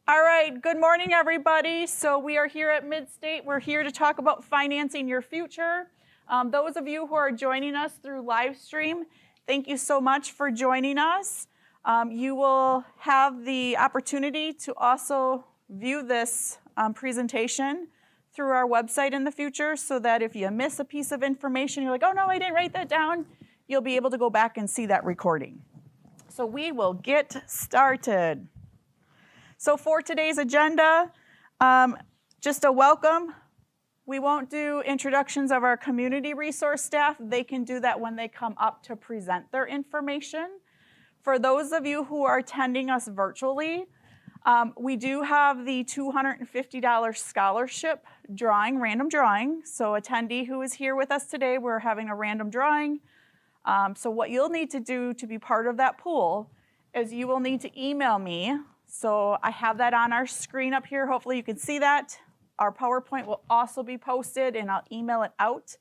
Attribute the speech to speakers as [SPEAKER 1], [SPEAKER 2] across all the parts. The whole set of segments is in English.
[SPEAKER 1] All right, good morning, everybody. So we are here at Midstate. We're here to talk about financing your future. Those of you who are joining us through live stream, thank you so much for joining us. You will have the opportunity to also view this presentation through our website in the future, so that if you miss a piece of information, you're like, oh no, I didn't write that down, you'll be able to go back and see that recording. So we will get started. So for today's agenda, just a welcome. We won't do introductions of our community resource staff. They can do that when they come up to present their information. For those of you who are attending us virtually, we do have the $250 scholarship drawing, random drawing. So attendee who is here with us today, we're having a random drawing. So what you'll need to do to be part of that pool is you will need to email me. So I have that on our screen up here. Hopefully you can see that. Our PowerPoint will also be posted, and I'll email it out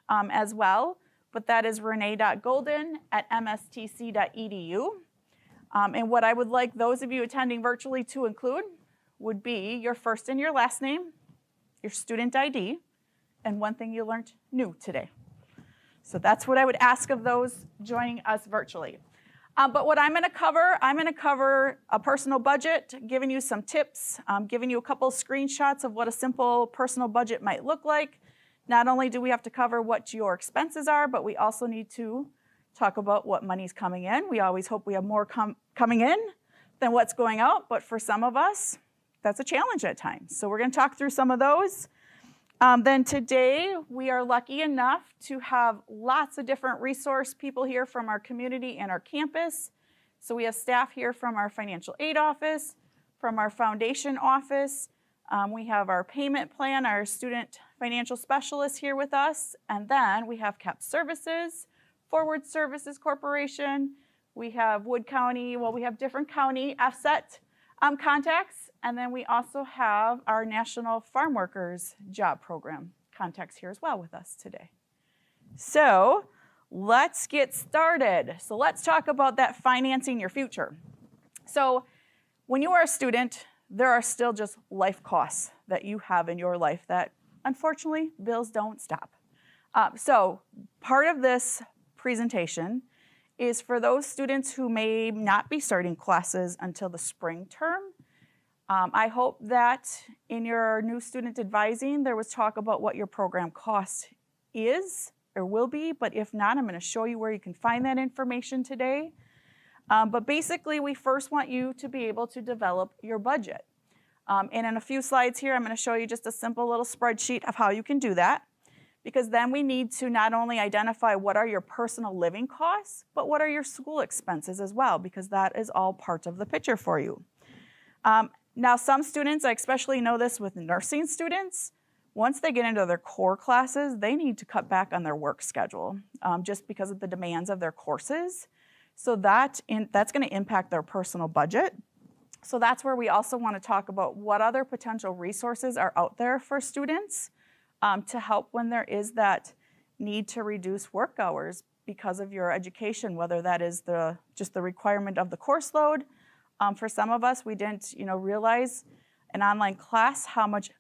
[SPEAKER 1] as well. But that is renee.golden@mstc.edu. And what I would like those of you attending virtually to include would be your first and your last name, your student ID, and one thing you learned new today. So that's what I would ask of those joining us virtually. But what I'm going to cover a personal budget, giving you some tips, giving you a couple screenshots of what a simple personal budget might look like. Not only do we have to cover what your expenses are, but we also need to talk about what money's coming in. We always hope we have more coming in than what's going out, but for some of us, that's a challenge at times. So we're going to talk through some of those. Then today, we are lucky enough to have lots of different resource people here from our community and our campus. So we have staff here from our financial aid office, from our foundation office. We have our payment plan, our student financial specialist here with us. And then we have CAP Services, Forward Services Corporation. We have Wood County, well, we have different county FSET contacts. And then we also have our National Farm Workers Job Program contacts here as well with us today. So let's get started. So let's talk about that financing your future. So when you are a student, there are still just life costs that you have in your life that, unfortunately, bills don't stop. So part of this presentation is for those students who may not be starting classes until the spring term. I hope that in your new student advising, there was talk about what your program cost is or will be, but if not, I'm going to show you where you can find that information today. But basically, we first want you to be able to develop your budget. And in a few slides here, I'm going to show you just a simple little spreadsheet of how you can do that, because then we need to not only identify what are your personal living costs, but what are your school expenses as well, because that is all part of the picture for you. Now, some students, I especially know this with nursing students, once they get into their core classes, they need to cut back on their work schedule just because of the demands of their courses. So that's going to impact their personal budget. So that's where we also want to talk about what other potential resources are out there for students to help when there is that need to reduce work hours because of your education, whether that is just the requirement of the course load. For some of us, we didn't realize an online class how much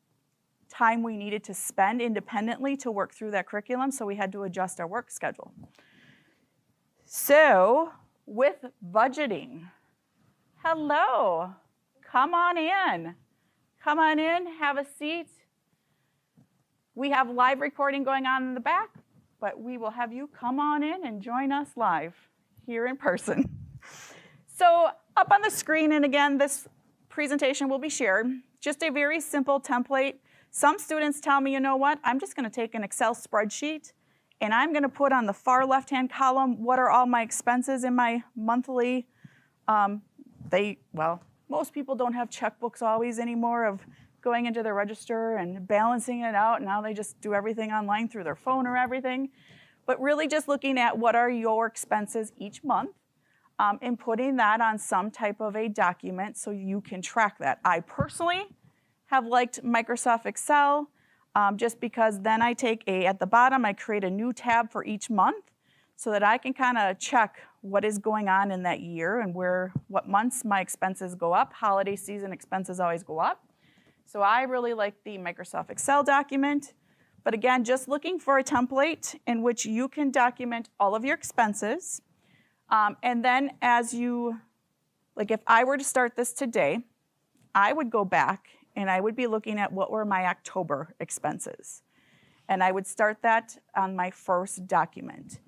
[SPEAKER 1] time we needed to spend independently to work through that curriculum, so we had to adjust our work schedule. So with budgeting, hello, come on in. Come on in, have a seat. We have live recording going on in the back, but we will have you come on in and join us live here in person. So up on the screen, and again, this presentation will be shared, just a very simple template. Some students tell me, you know what, I'm just going to take an Excel spreadsheet, and I'm going to put on the far left-hand column what are all my expenses in my monthly. Most people don't have checkbooks always anymore of going into their register and balancing it out. Now they just do everything online through their phone or everything. But really just looking at what are your expenses each month. And putting that on some type of a document so you can track that. I personally have liked Microsoft Excel just because then I take at the bottom, I create a new tab for each month. so that I can kind of check what is going on in that year and what months my expenses go up. Holiday season expenses always go up. So I really like the Microsoft Excel document. But again, just looking for a template in which you can document all of your expenses. And then if I were to start this today, I would go back and I would be looking at what were my October expenses. And I would start that on my first document.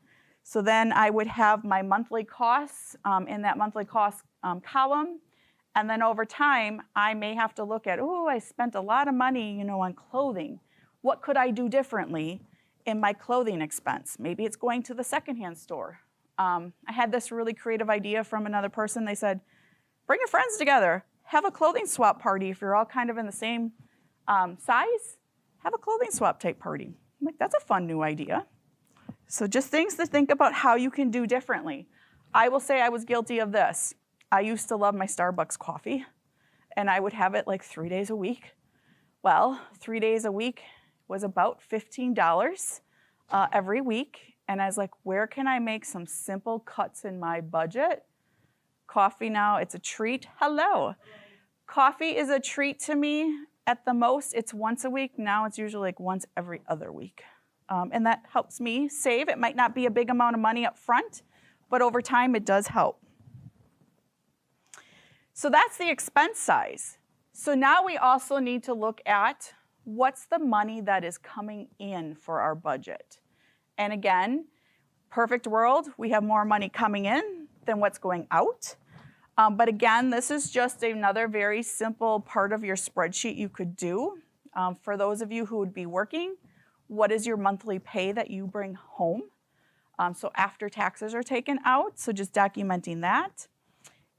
[SPEAKER 1] So then I would have my monthly costs in that monthly cost column. And then over time, I may have to look at, oh, I spent a lot of money, on clothing. What could I do differently in my clothing expense? Maybe it's going to the secondhand store. I had this really creative idea from another person. They said, bring your friends together. Have a clothing swap party. If you're all kind of in the same size, have a clothing swap type party. I'm like, that's a fun new idea. So just things to think about how you can do differently. I will say I was guilty of this. I used to love my Starbucks coffee, and I would have it like 3 days a week. Well, 3 days a week was about $15 every week. And I was like, where can I make some simple cuts in my budget? Coffee now, it's a treat. Hello. Coffee is a treat to me. At the most, it's once a week. Now it's usually like once every other week. And that helps me save. It might not be a big amount of money up front, but over time it does help. So that's the expense size. So now we also need to look at what's the money that is coming in for our budget. And again, perfect world, we have more money coming in than what's going out. But again, this is just another very simple part of your spreadsheet you could do. For those of you who would be working, what is your monthly pay that you bring home? So after taxes are taken out, so just documenting that.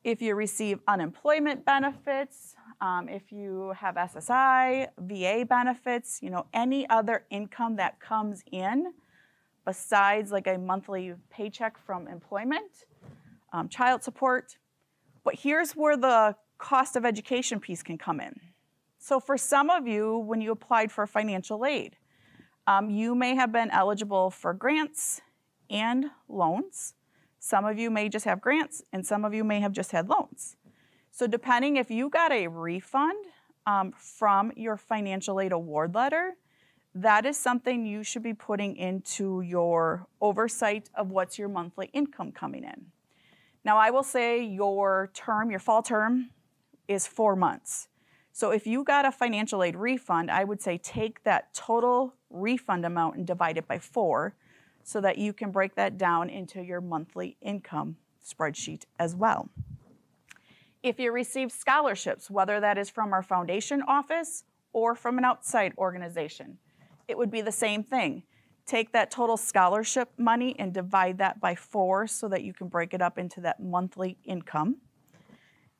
[SPEAKER 1] If you receive unemployment benefits, if you have SSI, VA benefits, any other income that comes in besides like a monthly paycheck from employment, child support. But here's where the cost of education piece can come in. So for some of you, when you applied for financial aid, you may have been eligible for grants and loans. Some of you may just have grants, and some of you may have just had loans. So depending if you got a refund from your financial aid award letter, that is something you should be putting into your oversight of what's your monthly income coming in. Now I will say your fall term is 4 months. So if you got a financial aid refund, I would say take that total refund amount and divide it by 4 so that you can break that down into your monthly income spreadsheet as well. If you receive scholarships, whether that is from our foundation office or from an outside organization, it would be the same thing. Take that total scholarship money and divide that by 4 so that you can break it up into that monthly income.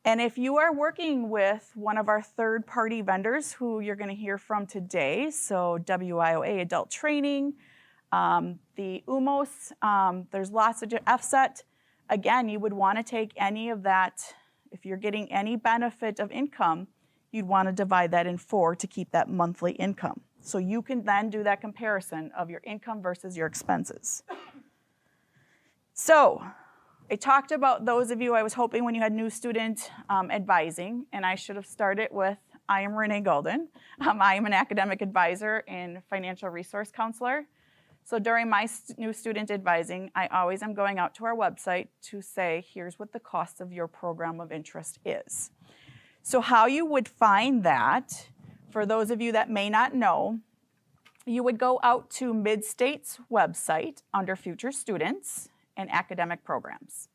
[SPEAKER 1] And if you are working with one of our third-party vendors who you're going to hear from today, so WIOA Adult Training, the UMOS, there's lots of FSET. Again, you would want to take any of that. If you're getting any benefit of income, you'd want to divide that in 4 to keep that monthly income. So you can then do that comparison of your income versus your expenses. So I talked about those of you I was hoping when you had new student advising, and I should have started with, I am Renee Golden. I am an academic advisor and financial resource counselor. So during my new student advising, I always am going out to our website to say, here's what the cost of your program of interest is. So how you would find that, for those of you that may not know, you would go out to Midstate's website under Future Students and Academic Programs.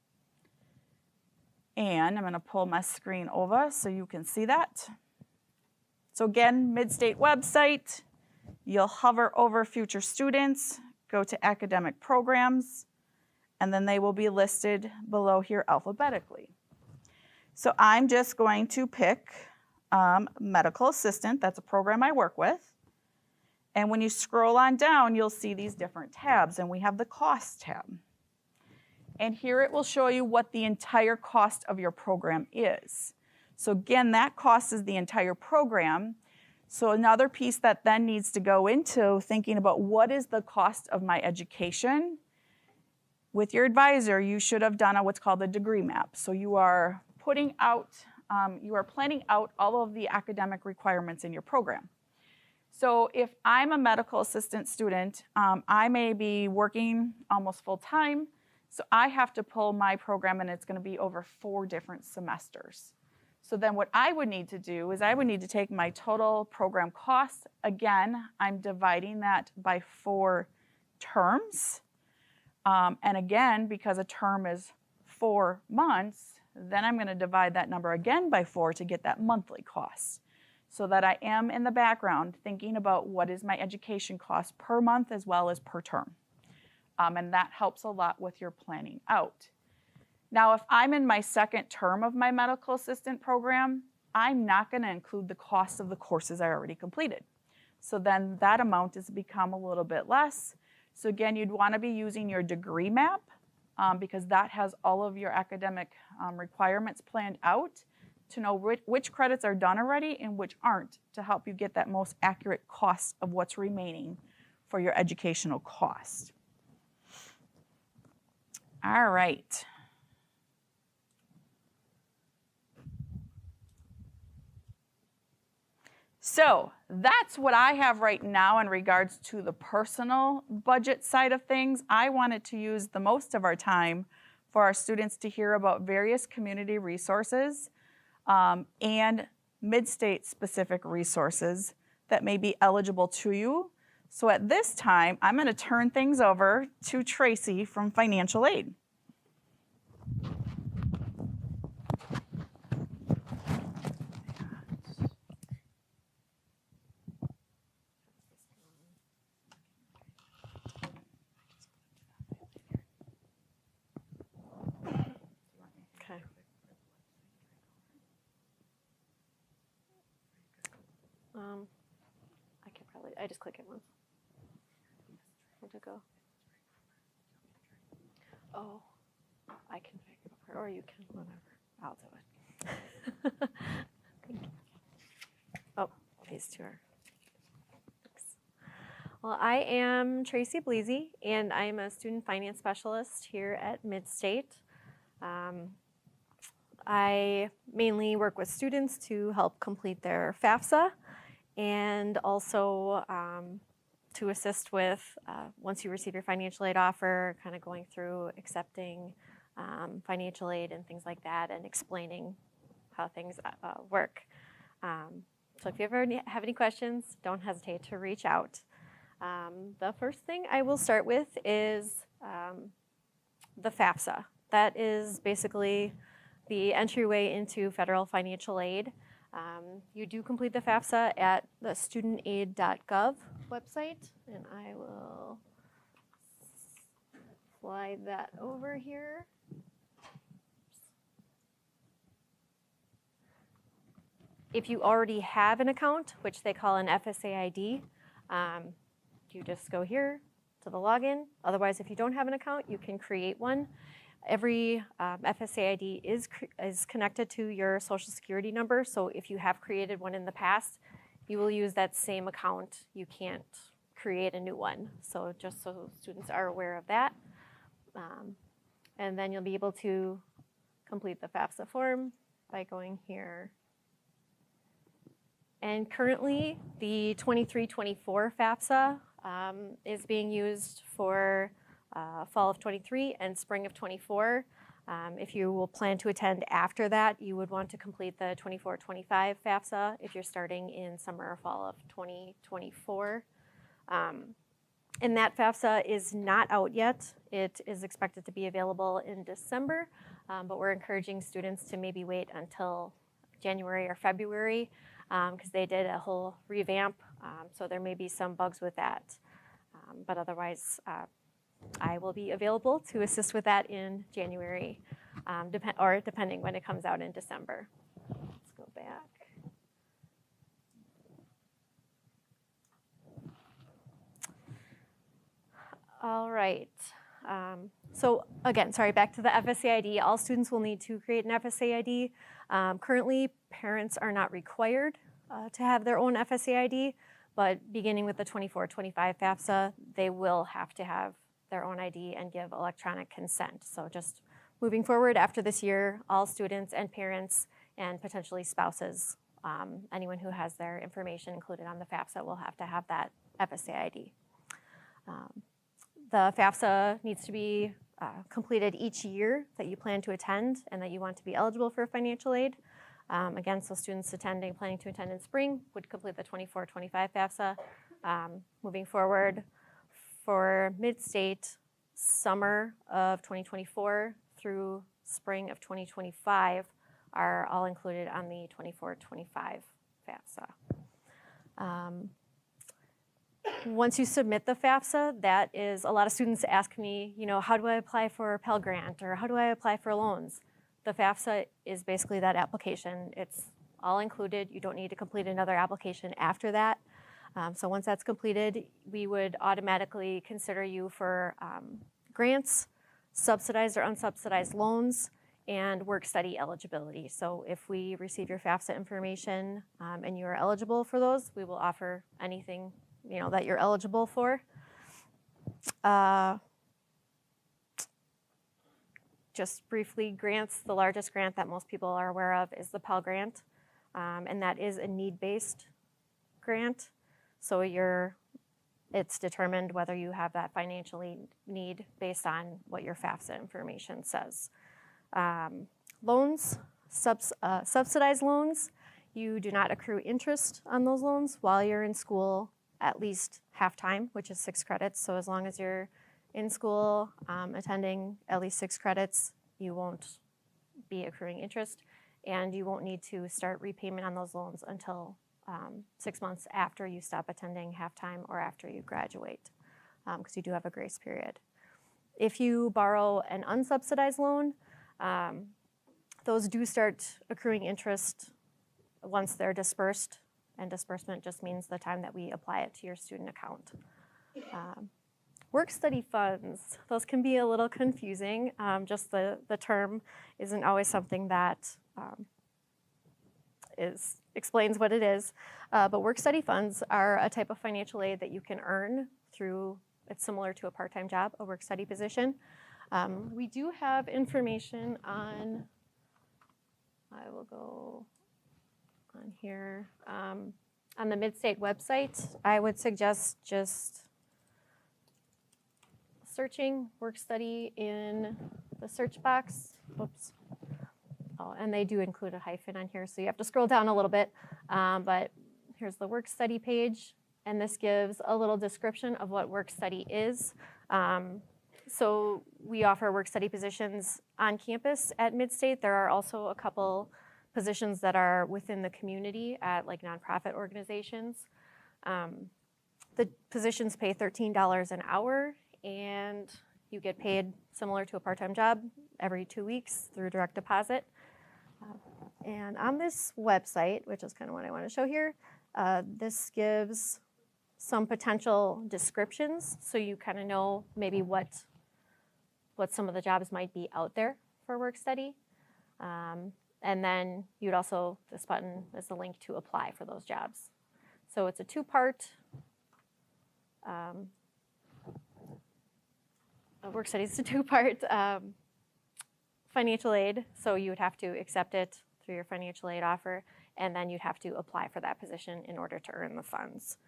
[SPEAKER 1] And I'm going to pull my screen over so you can see that. So again, Midstate website, you'll hover over Future Students, go to Academic Programs, and then they will be listed below here alphabetically. So I'm just going to pick Medical Assistant. That's a program I work with. And when you scroll on down, you'll see these different tabs, and we have the Cost tab. And here it will show you what the entire cost of your program is. So again, that cost is the entire program. So another piece that then needs to go into thinking about what is the cost of my education with your advisor, you should have done what's called a degree map. So you are putting out, you are planning out all of the academic requirements in your program. So if I'm a medical assistant student, I may be working almost full time. So I have to pull my program, and it's going to be over 4 different semesters. So then what I would need to do is I would need to take my total program cost. Again, I'm dividing that by 4 terms. And again, because a term is 4 months, then I'm going to divide that number again by 4 to get that monthly cost. So that I am in the background thinking about what is my education cost per month as well as per term. And that helps a lot with your planning out. Now, if I'm in my 2nd term of my medical assistant program, I'm not going to include the cost of the courses I already completed. So then that amount has become a little bit less. So again, you'd want to be using your degree map because that has all of your academic requirements planned out to know which credits are done already and which aren't, to help you get that most accurate cost of what's remaining for your educational cost. All right. So that's what I have right now in regards to the personal budget side of things. I wanted to use the most of our time for our students to hear about various community resources and mid-state specific resources that may be eligible to you. So at this time, I'm going to turn things over to Tracy from Financial Aid.
[SPEAKER 2] Okay. I just click it once. Where'd it go? Oh, I can pick it up, or you can, whatever. I'll do it. Thank you. Oh, these two are. Thanks. Well, I am Tracy Bleasy, and I am a student finance specialist here at Midstate. I mainly work with students to help complete their FAFSA, and also to assist with, once you receive your financial aid offer, kind of going through accepting financial aid and things like that, and explaining how things work. So if you ever have any questions, don't hesitate to reach out. The first thing I will start with is the FAFSA. That is basically the entryway into federal financial aid. You do complete the FAFSA at the studentaid.gov website, and I will slide that over here. If you already have an account, which they call an FSA ID, you just go here to the login. Otherwise, if you don't have an account, you can create one. Every FSA ID is connected to your Social Security number, so if you have created one in the past, you will use that same account. You can't create a new one, so just so students are aware of that. And then you'll be able to complete the FAFSA form by going here. And currently, the 23-24 FAFSA is being used for fall of 23 and spring of 24. If you will plan to attend after that, you would want to complete the 24-25 FAFSA if you're starting in summer or fall of 2024. And that FAFSA is not out yet. It is expected to be available in December, but we're encouraging students to maybe wait until January or February because they did a whole revamp, so there may be some bugs with that. But otherwise, I will be available to assist with that in January, depending when it comes out in December. Let's go back. All right. So again, sorry, back to the FSA ID. All students will need to create an FSA ID. Currently, parents are not required to have their own FSA ID, but beginning with the 24-25 FAFSA, they will have to have their own ID and give electronic consent. So just moving forward after this year, all students and parents and potentially spouses, anyone who has their information included on the FAFSA will have to have that FSA ID. The FAFSA needs to be completed each year that you plan to attend and that you want to be eligible for financial aid. Again, so students planning to attend in spring would complete the 24-25 FAFSA. Moving forward, for mid-state, summer of 2024 through spring of 2025 are all included on the 24-25 FAFSA. Once you submit the FAFSA, that is, a lot of students ask me, you know, how do I apply for a Pell Grant or how do I apply for loans? The FAFSA is basically that application. It's all included. You don't need to complete another application after that. So once that's completed, we would automatically consider you for grants, subsidized or unsubsidized loans, and work-study eligibility. So if we receive your FAFSA information and you are eligible for those, we will offer anything, you know, that you're eligible for. Just briefly, grants, the largest grant that most people are aware of is the Pell Grant, and that is a need-based grant. So it's determined whether you have that financial need based on what your FAFSA information says. Loans, subsidized loans, you do not accrue interest on those loans while you're in school at least half-time, which is 6 credits. So as long as you're in school attending at least 6 credits, you won't be accruing interest, and you won't need to start repayment on those loans until 6 months after you stop attending half-time or after you graduate, because you do have a grace period. If you borrow an unsubsidized loan, those do start accruing interest once they're dispersed, and disbursement just means the time that we apply it to your student account. Work-study funds, those can be a little confusing. Just the term isn't always something that explains what it is. But work-study funds are a type of financial aid that you can earn through, it's similar to a part-time job, a work-study position. We do have information on, I will go on here, on the Midstate website. I would suggest just searching work-study in the search box. Whoops. Oh, and they do include a hyphen on here, so you have to scroll down a little bit. But here's the work-study page, and this gives a little description of what work-study is. So we offer work-study positions on campus at Midstate. There are also a couple positions that are within the community at like nonprofit organizations. The positions pay $13 an hour, and you get paid similar to a part-time job every 2 weeks through direct deposit. And on this website, which is kind of what I want to show here, this gives some potential descriptions, so you kind of know maybe what some of the jobs might be out there for work-study. And then you'd also, this button is the link to apply for those jobs. So it's a 2-part work-study. It's a 2-part financial aid. So you would have to accept it through your financial aid offer, and then you'd have to apply for that position in order to earn the funds.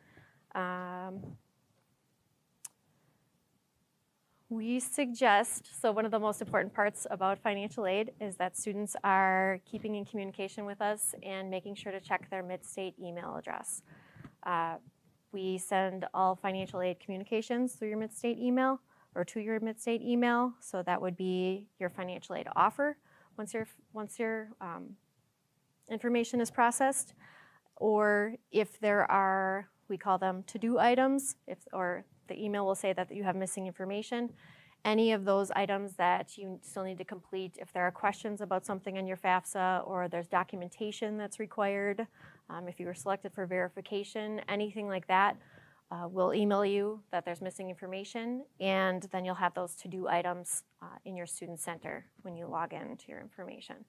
[SPEAKER 2] We suggest, so one of the most important parts about financial aid is that students are keeping in communication with us and making sure to check their Midstate email address. We send all financial aid communications through your Midstate email or to your Midstate email, so that would be your financial aid offer once your information is processed, or if there are, we call them to-do items, or the email will say that you have missing information. Any of those items that you still need to complete, if there are questions about something in your FAFSA or there's documentation that's required, if you were selected for verification, anything like that, we'll email you that there's missing information, and then you'll have those to-do items in your student center when you log in to your information.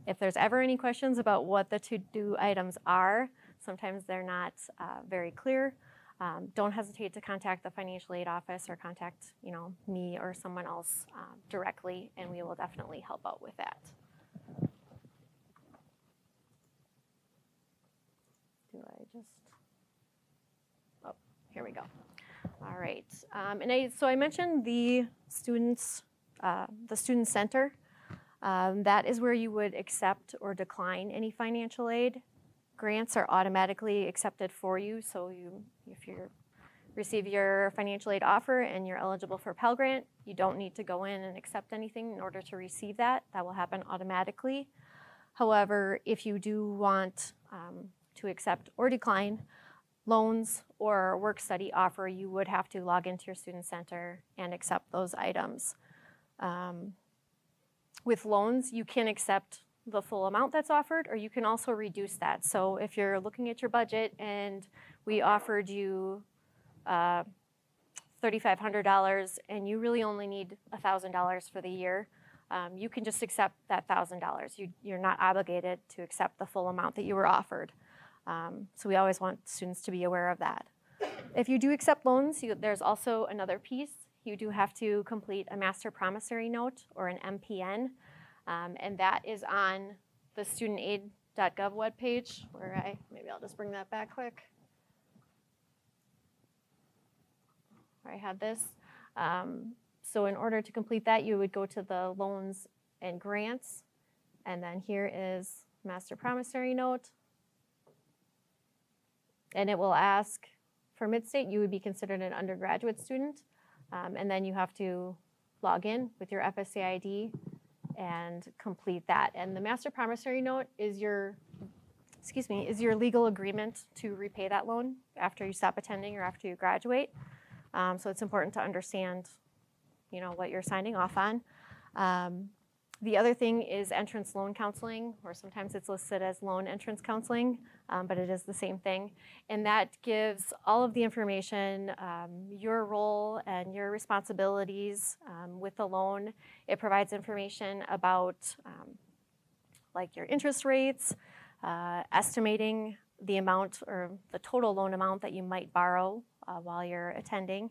[SPEAKER 2] If there's ever any questions about what the to-do items are, sometimes they're not very clear. don't hesitate to contact the financial aid office or contact, me or someone else directly, and we will definitely help out with that. Oh, here we go. All right, so I mentioned the student center. That is where you would accept or decline any financial aid. Grants are automatically accepted for you, so if you receive your financial aid offer and you're eligible for a Pell Grant, you don't need to go in and accept anything in order to receive that. That will happen automatically. However, if you do want to accept or decline loans or work study offer, you would have to log into your student center and accept those items. With loans, you can accept the full amount that's offered, or you can also reduce that. So if you're looking at your budget and we offered you $3,500 and you really only need $1,000 for the year, you can just accept that $1,000. You're not obligated to accept the full amount that you were offered. So we always want students to be aware of that. If you do accept loans, there's also another piece. You do have to complete a master promissory note or an MPN, and that is on the studentaid.gov webpage, where maybe I'll just bring that back quick. Where I had this. So in order to complete that, you would go to the loans and grants, and then here is master promissory note. And it will ask, for Midstate, you would be considered an undergraduate student, and then you have to log in with your FSA ID and complete that. And the master promissory note is your legal agreement to repay that loan after you stop attending or after you graduate. So it's important to understand, what you're signing off on. The other thing is entrance loan counseling, or sometimes it's listed as loan entrance counseling, but it is the same thing. And that gives all of the information, your role and your responsibilities with the loan. It provides information about like your interest rates, estimating the amount or the total loan amount that you might borrow while you're attending,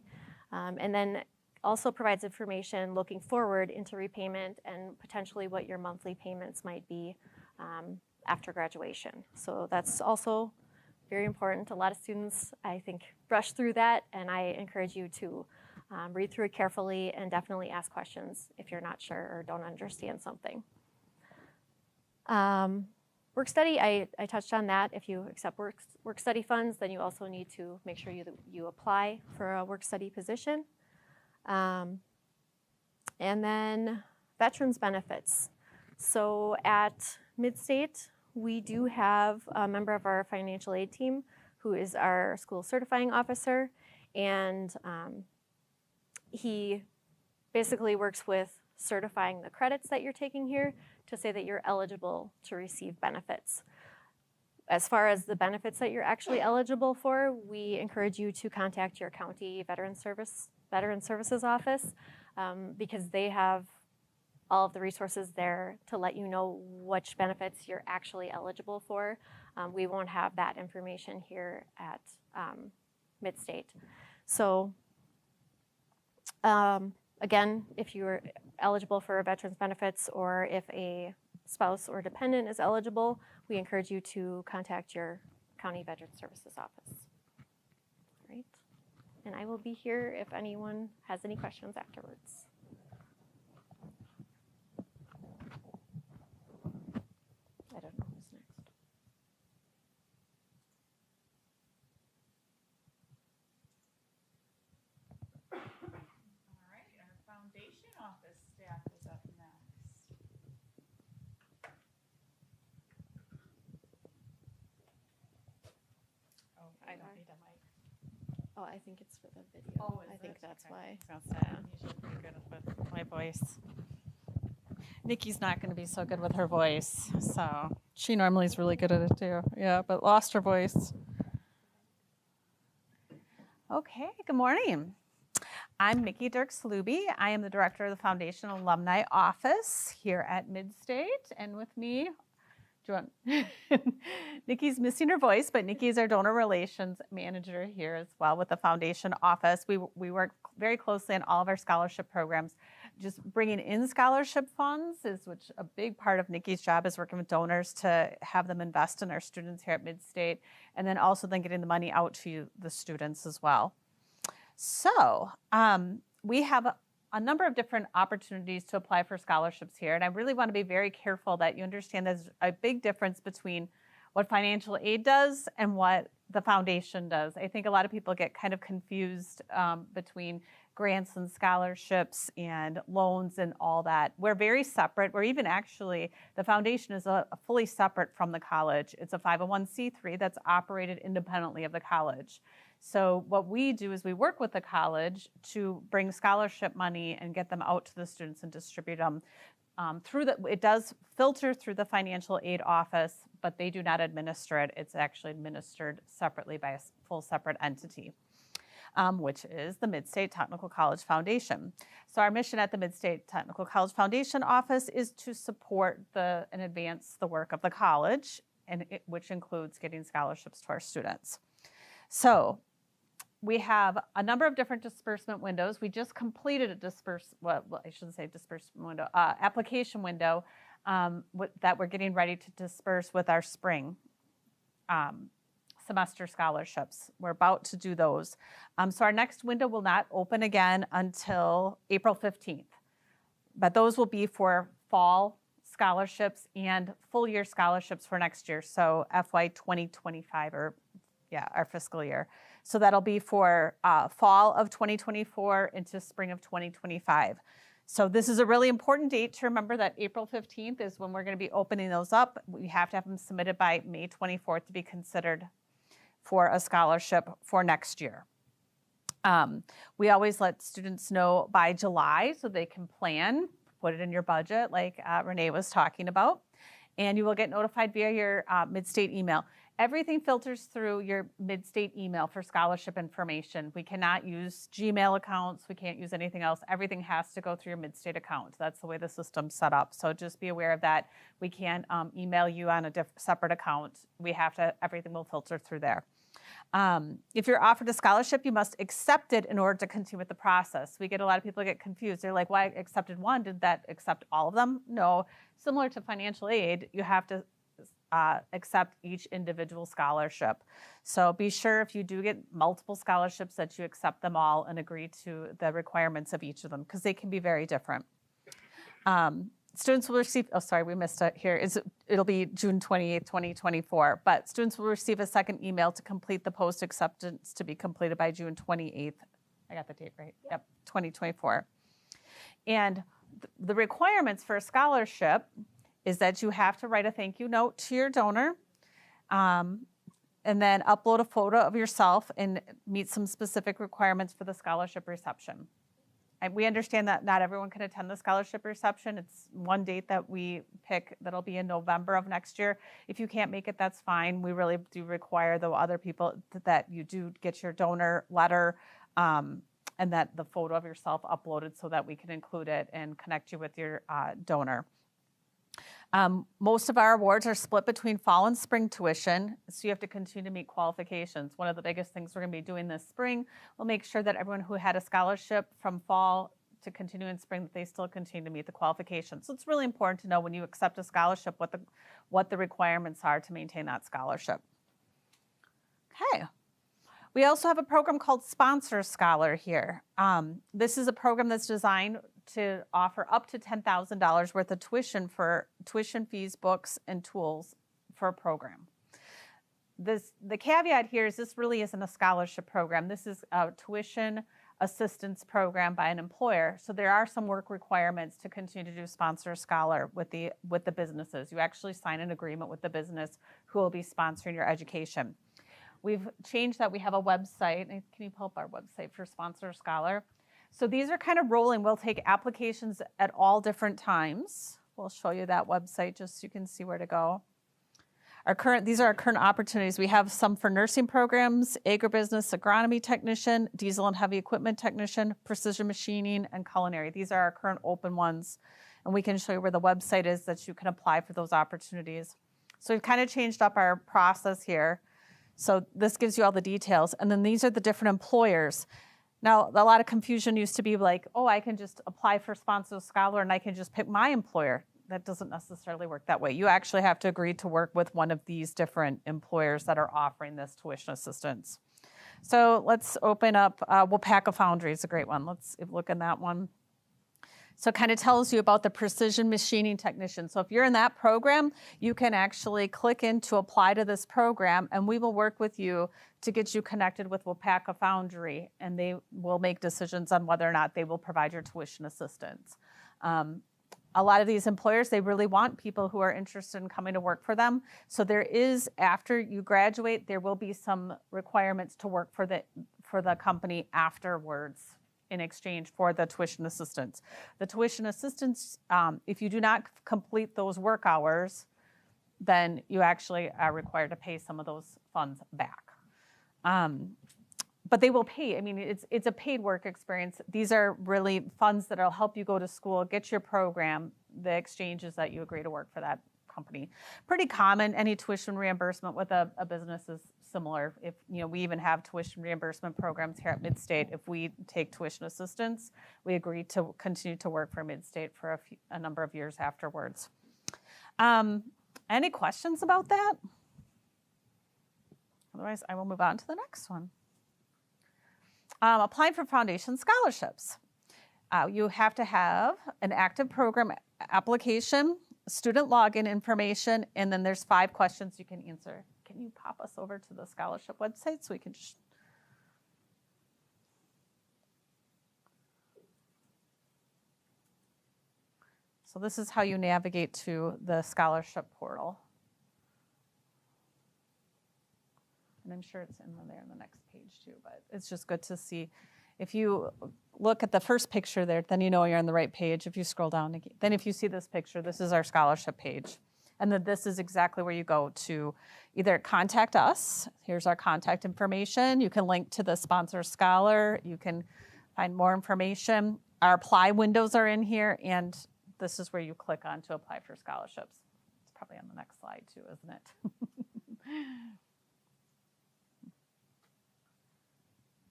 [SPEAKER 2] and then also provides information looking forward into repayment and potentially what your monthly payments might be after graduation. So that's also very important. A lot of students, I think, brush through that, and I encourage you to read through it carefully and definitely ask questions if you're not sure or don't understand something. Work study, I touched on that. If you accept work study funds, then you also need to make sure you apply for a work study position. And then veterans benefits. So at Midstate, we do have a member of our financial aid team who is our school certifying officer, and he basically works with certifying the credits that you're taking here to say that you're eligible to receive benefits. As far as the benefits that you're actually eligible for, we encourage you to contact your county Veteran Services office because they have all of the resources there to let you know which benefits you're actually eligible for. We won't have that information here at Midstate. So again, if you're eligible for veterans benefits or if a spouse or dependent is eligible, we encourage you to contact your county Veteran Services office. All right. And I will be here if anyone has any questions afterwards. I don't know who's next.
[SPEAKER 1] All right, our foundation office staff is up next. Oh, I don't need a mic.
[SPEAKER 2] Oh, I think it's for the video.
[SPEAKER 1] Oh,
[SPEAKER 2] I think that's why.
[SPEAKER 3] I'm usually pretty good with my voice. Nikki's not going to be so good with her voice, so she normally is really good at it too. Yeah, but lost her voice. Okay, good morning. I'm Nikki Dirks-Luby. I am the director of the Foundation Alumni Office here at Midstate, and with me, do you want Nikki's missing her voice, but Nikki is our donor relations manager here as well with the foundation office. We work very closely on all of our scholarship programs. Just bringing in scholarship funds which a big part of Nikki's job is working with donors to have them invest in our students here at Midstate, and then also then getting the money out to the students as well. So we have a number of different opportunities to apply for scholarships here, and I really want to be very careful that you understand there's a big difference between what financial aid does and what the foundation does. I think a lot of people get kind of confused between grants and scholarships and loans and all that. We're very separate. We're even actually, the foundation is a fully separate from the college. It's a 501c3 that's operated independently of the college. So what we do is we work with the college to bring scholarship money and get them out to the students and distribute them. It does filter through the financial aid office, but they do not administer it. It's actually administered separately by a full separate entity, which is the Midstate Technical College Foundation. So our mission at the Midstate Technical College Foundation office is to support and advance the work of the college, which includes getting scholarships to our students. So we have a number of different disbursement windows. We just completed application window that we're getting ready to disperse with our spring semester scholarships. We're about to do those. So our next window will not open again until April 15th. But those will be for fall scholarships and full year scholarships for next year. So FY 2025 our fiscal year. So that'll be for fall of 2024 into spring of 2025. So this is a really important date to remember, that April 15th is when we're going to be opening those up. We have to have them submitted by May 24th to be considered for a scholarship for next year. We always let students know by July so they can plan, put it in your budget like Renee was talking about, and you will get notified via your Midstate email. Everything filters through your Midstate email for scholarship information. We cannot use Gmail accounts. We can't use anything else. Everything has to go through your Midstate account. That's the way the system's set up. So just be aware of that. We can't email you on a separate account. Everything will filter through there. If you're offered a scholarship, you must accept it in order to continue with the process. We get a lot of people get confused. They're like, well, I accepted one. Did that accept all of them? No. Similar to financial aid, you have to accept each individual scholarship. So be sure if you do get multiple scholarships that you accept them all and agree to the requirements of each of them, because they can be very different. Students will receive, we missed it here. It'll be June 28th, 2024, but students will receive a second email to complete the post-acceptance to be completed by June 28th. I got the date right. Yep, 2024. And the requirements for a scholarship is that you have to write a thank you note to your donor, and then upload a photo of yourself and meet some specific requirements for the scholarship reception. And we understand that not everyone can attend the scholarship reception. It's one date that we pick that'll be in November of next year. If you can't make it, that's fine. We really do require the other people that you do get your donor letter and that the photo of yourself uploaded so that we can include it and connect you with your donor. Most of our awards are split between fall and spring tuition, so you have to continue to meet qualifications. One of the biggest things we're going to be doing this spring, we'll make sure that everyone who had a scholarship from fall to continue in spring, that they still continue to meet the qualifications. So it's really important to know when you accept a scholarship what the requirements are to maintain that scholarship. Okay. We also have a program called Sponsor Scholar here. This is a program that's designed to offer up to $10,000 worth of tuition fees, books, and tools for a program. The caveat here is this really isn't a scholarship program. This is a tuition assistance program by an employer. So there are some work requirements to continue to do Sponsor Scholar with the businesses. You actually sign an agreement with the business who will be sponsoring your education. We've changed that. We have a website. Can you pull up our website for Sponsor Scholar? So these are kind of rolling. We'll take applications at all different times. We'll show you that website just so you can see where to go. These are our current opportunities. We have some for nursing programs, agribusiness, agronomy technician, diesel and heavy equipment technician, precision machining, and culinary. These are our current open ones. And we can show you where the website is that you can apply for those opportunities. So we've kind of changed up our process here. So this gives you all the details. And then these are the different employers. Now, a lot of confusion used to be like, oh, I can just apply for Sponsor Scholar and I can just pick my employer. That doesn't necessarily work that way. You actually have to agree to work with one of these different employers that are offering this tuition assistance. So let's open up, Wapaka Foundry is a great one. Let's look at that one. So it kind of tells you about the precision machining technician. So if you're in that program, you can actually click in to apply to this program, and we will work with you to get you connected with Wapaka Foundry, and they will make decisions on whether or not they will provide your tuition assistance. A lot of these employers, they really want people who are interested in coming to work for them. So there is, after you graduate, there will be some requirements to work for the company afterwards in exchange for the tuition assistance. The tuition assistance, if you do not complete those work hours, then you actually are required to pay some of those funds back. But they will pay. I mean, it's a paid work experience. These are really funds that will help you go to school, get your program, the exchanges that you agree to work for that company. Pretty common. Any tuition reimbursement with a business is similar. If we even have tuition reimbursement programs here at Midstate. If we take tuition assistance, we agree to continue to work for Midstate for a number of years afterwards. Any questions about that? Otherwise, I will move on to the next one. Applying for foundation scholarships. You have to have an active program application, student login information, and then there's 5 questions you can answer. Can you pop us over to the scholarship website so we can just... So this is how you navigate to the scholarship portal. And I'm sure it's in there in the next page too, but it's just good to see. If you look at the first picture there, then you know you're on the right page. If you scroll down, then if you see this picture, this is our scholarship page. And then this is exactly where you go to either contact us. Here's our contact information. You can link to the Sponsor Scholar. You can find more information. Our apply windows are in here, and this is where you click on to apply for scholarships. It's probably on the next slide too, isn't it?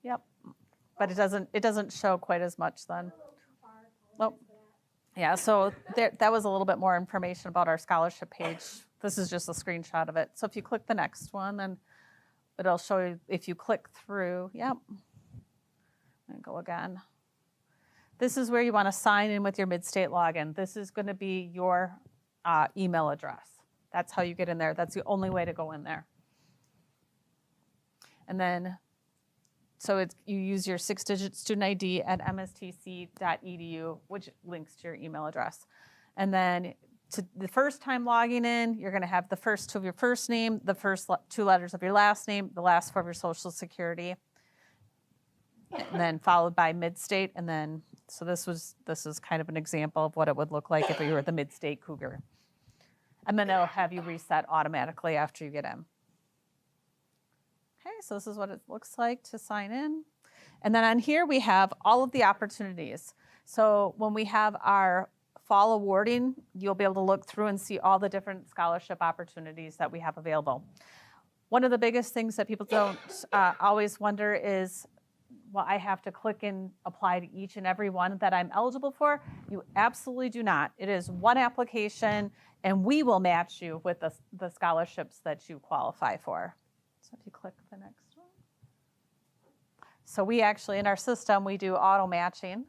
[SPEAKER 3] Yep, but it doesn't show quite as much then. Oh, yeah. So that was a little bit more information about our scholarship page. This is just a screenshot of it. So if you click the next one, then it'll show you. If you click through, yep, and go again. This is where you want to sign in with your Midstate login. This is going to be your email address. That's how you get in there. That's the only way to go in there. And then. So you use your 6-digit student ID at mstc.edu, which links to your email address. And then the first time logging in, you're going to have the first 2 of your first name, the first 2 letters of your last name, the last 4 of your social security, and then followed by Midstate. And then, so this is kind of an example of what it would look like if you were the Midstate Cougar. And then it'll have you reset automatically after you get in. Okay, so this is what it looks like to sign in. And then on here we have all of the opportunities. So when we have our fall awarding, you'll be able to look through and see all the different scholarship opportunities that we have available. One of the biggest things that people don't always wonder is, well, I have to click and apply to each and every one that I'm eligible for. You absolutely do not. It is one application, and we will match you with the scholarships that you qualify for. So if you click the next one. So we actually, in our system, we do auto matching.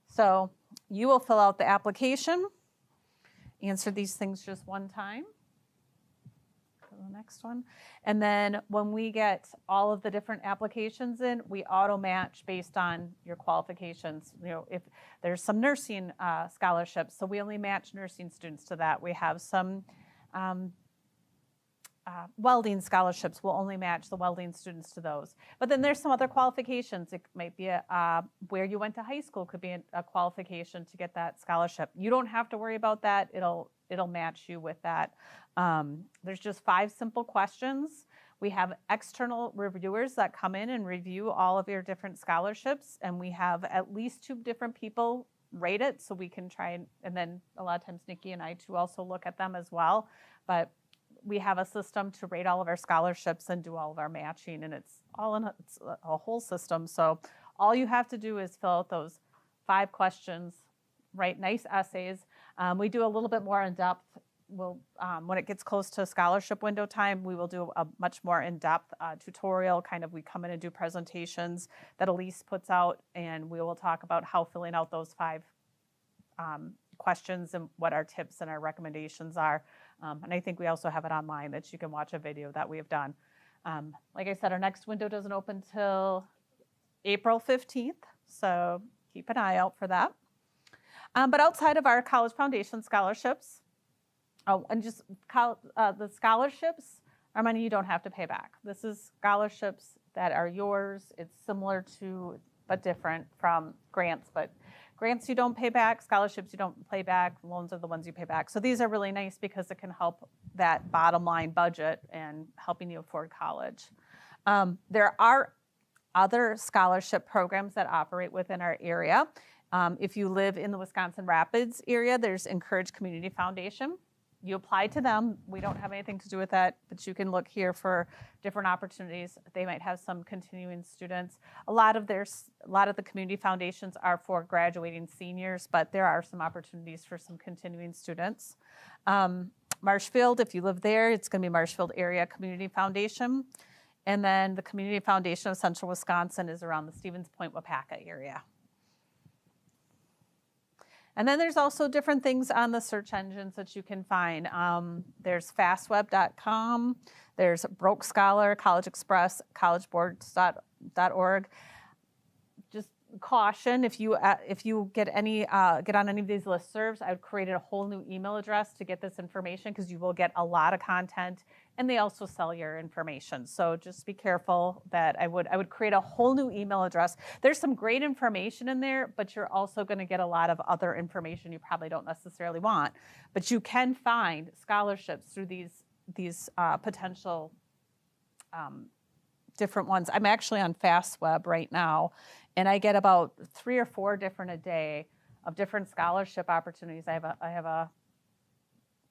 [SPEAKER 3] So you will fill out the application, answer these things just one time. Go to the next one. And then when we get all of the different applications in, we auto match based on your qualifications. If there's some nursing scholarships, so we only match nursing students to that. We have some welding scholarships, will only match the welding students to those. But then there's some other qualifications. It might be where you went to high school could be a qualification to get that scholarship. You don't have to worry about that. It'll match you with that. There's just 5 simple questions. We have external reviewers that come in and review all of your different scholarships, and we have at least 2 different people rate it, so we can try and then a lot of times Nikki and I too also look at them as well. But we have a system to rate all of our scholarships and do all of our matching, and it's a whole system. So all you have to do is fill out those 5 questions, write nice essays. We do a little bit more in depth. We'll, when it gets close to scholarship window time, we will do a much more in-depth tutorial. Kind of, we come in and do presentations that Elise puts out, and we will talk about how filling out those 5 questions and what our tips and our recommendations are. And I think we also have it online that you can watch a video that we have done. Like I said, our next window doesn't open till April 15th, so keep an eye out for that. But outside of our College Foundation scholarships, and just the scholarships are money you don't have to pay back. This is scholarships that are yours. It's similar to, but different from grants, but grants you don't pay back, scholarships you don't pay back, loans are the ones you pay back. So these are really nice because it can help that bottom line budget and helping you afford college. There are other scholarship programs that operate within our area. If you live in the Wisconsin Rapids area, there's Encourage Community Foundation. You apply to them. We don't have anything to do with that, but you can look here for different opportunities. They might have some continuing students. A lot of the community foundations are for graduating seniors, but there are some opportunities for some continuing students. Marshfield, if you live there, it's going to be Marshfield Area Community Foundation. And then the Community Foundation of Central Wisconsin is around the Stevens Point, Wapaka area. And then there's also different things on the search engines that you can find. There's fastweb.com, there's Broke Scholar, College Express, collegeboards.org. Just caution, if you get on any of these listservs, I would create a whole new email address to get this information because you will get a lot of content, and they also sell your information. So just be careful that I would create a whole new email address. There's some great information in there, but you're also going to get a lot of other information you probably don't necessarily want. But you can find scholarships through these potential different ones. I'm actually on FastWeb right now, and I get about 3 or 4 different a day of different scholarship opportunities. I have a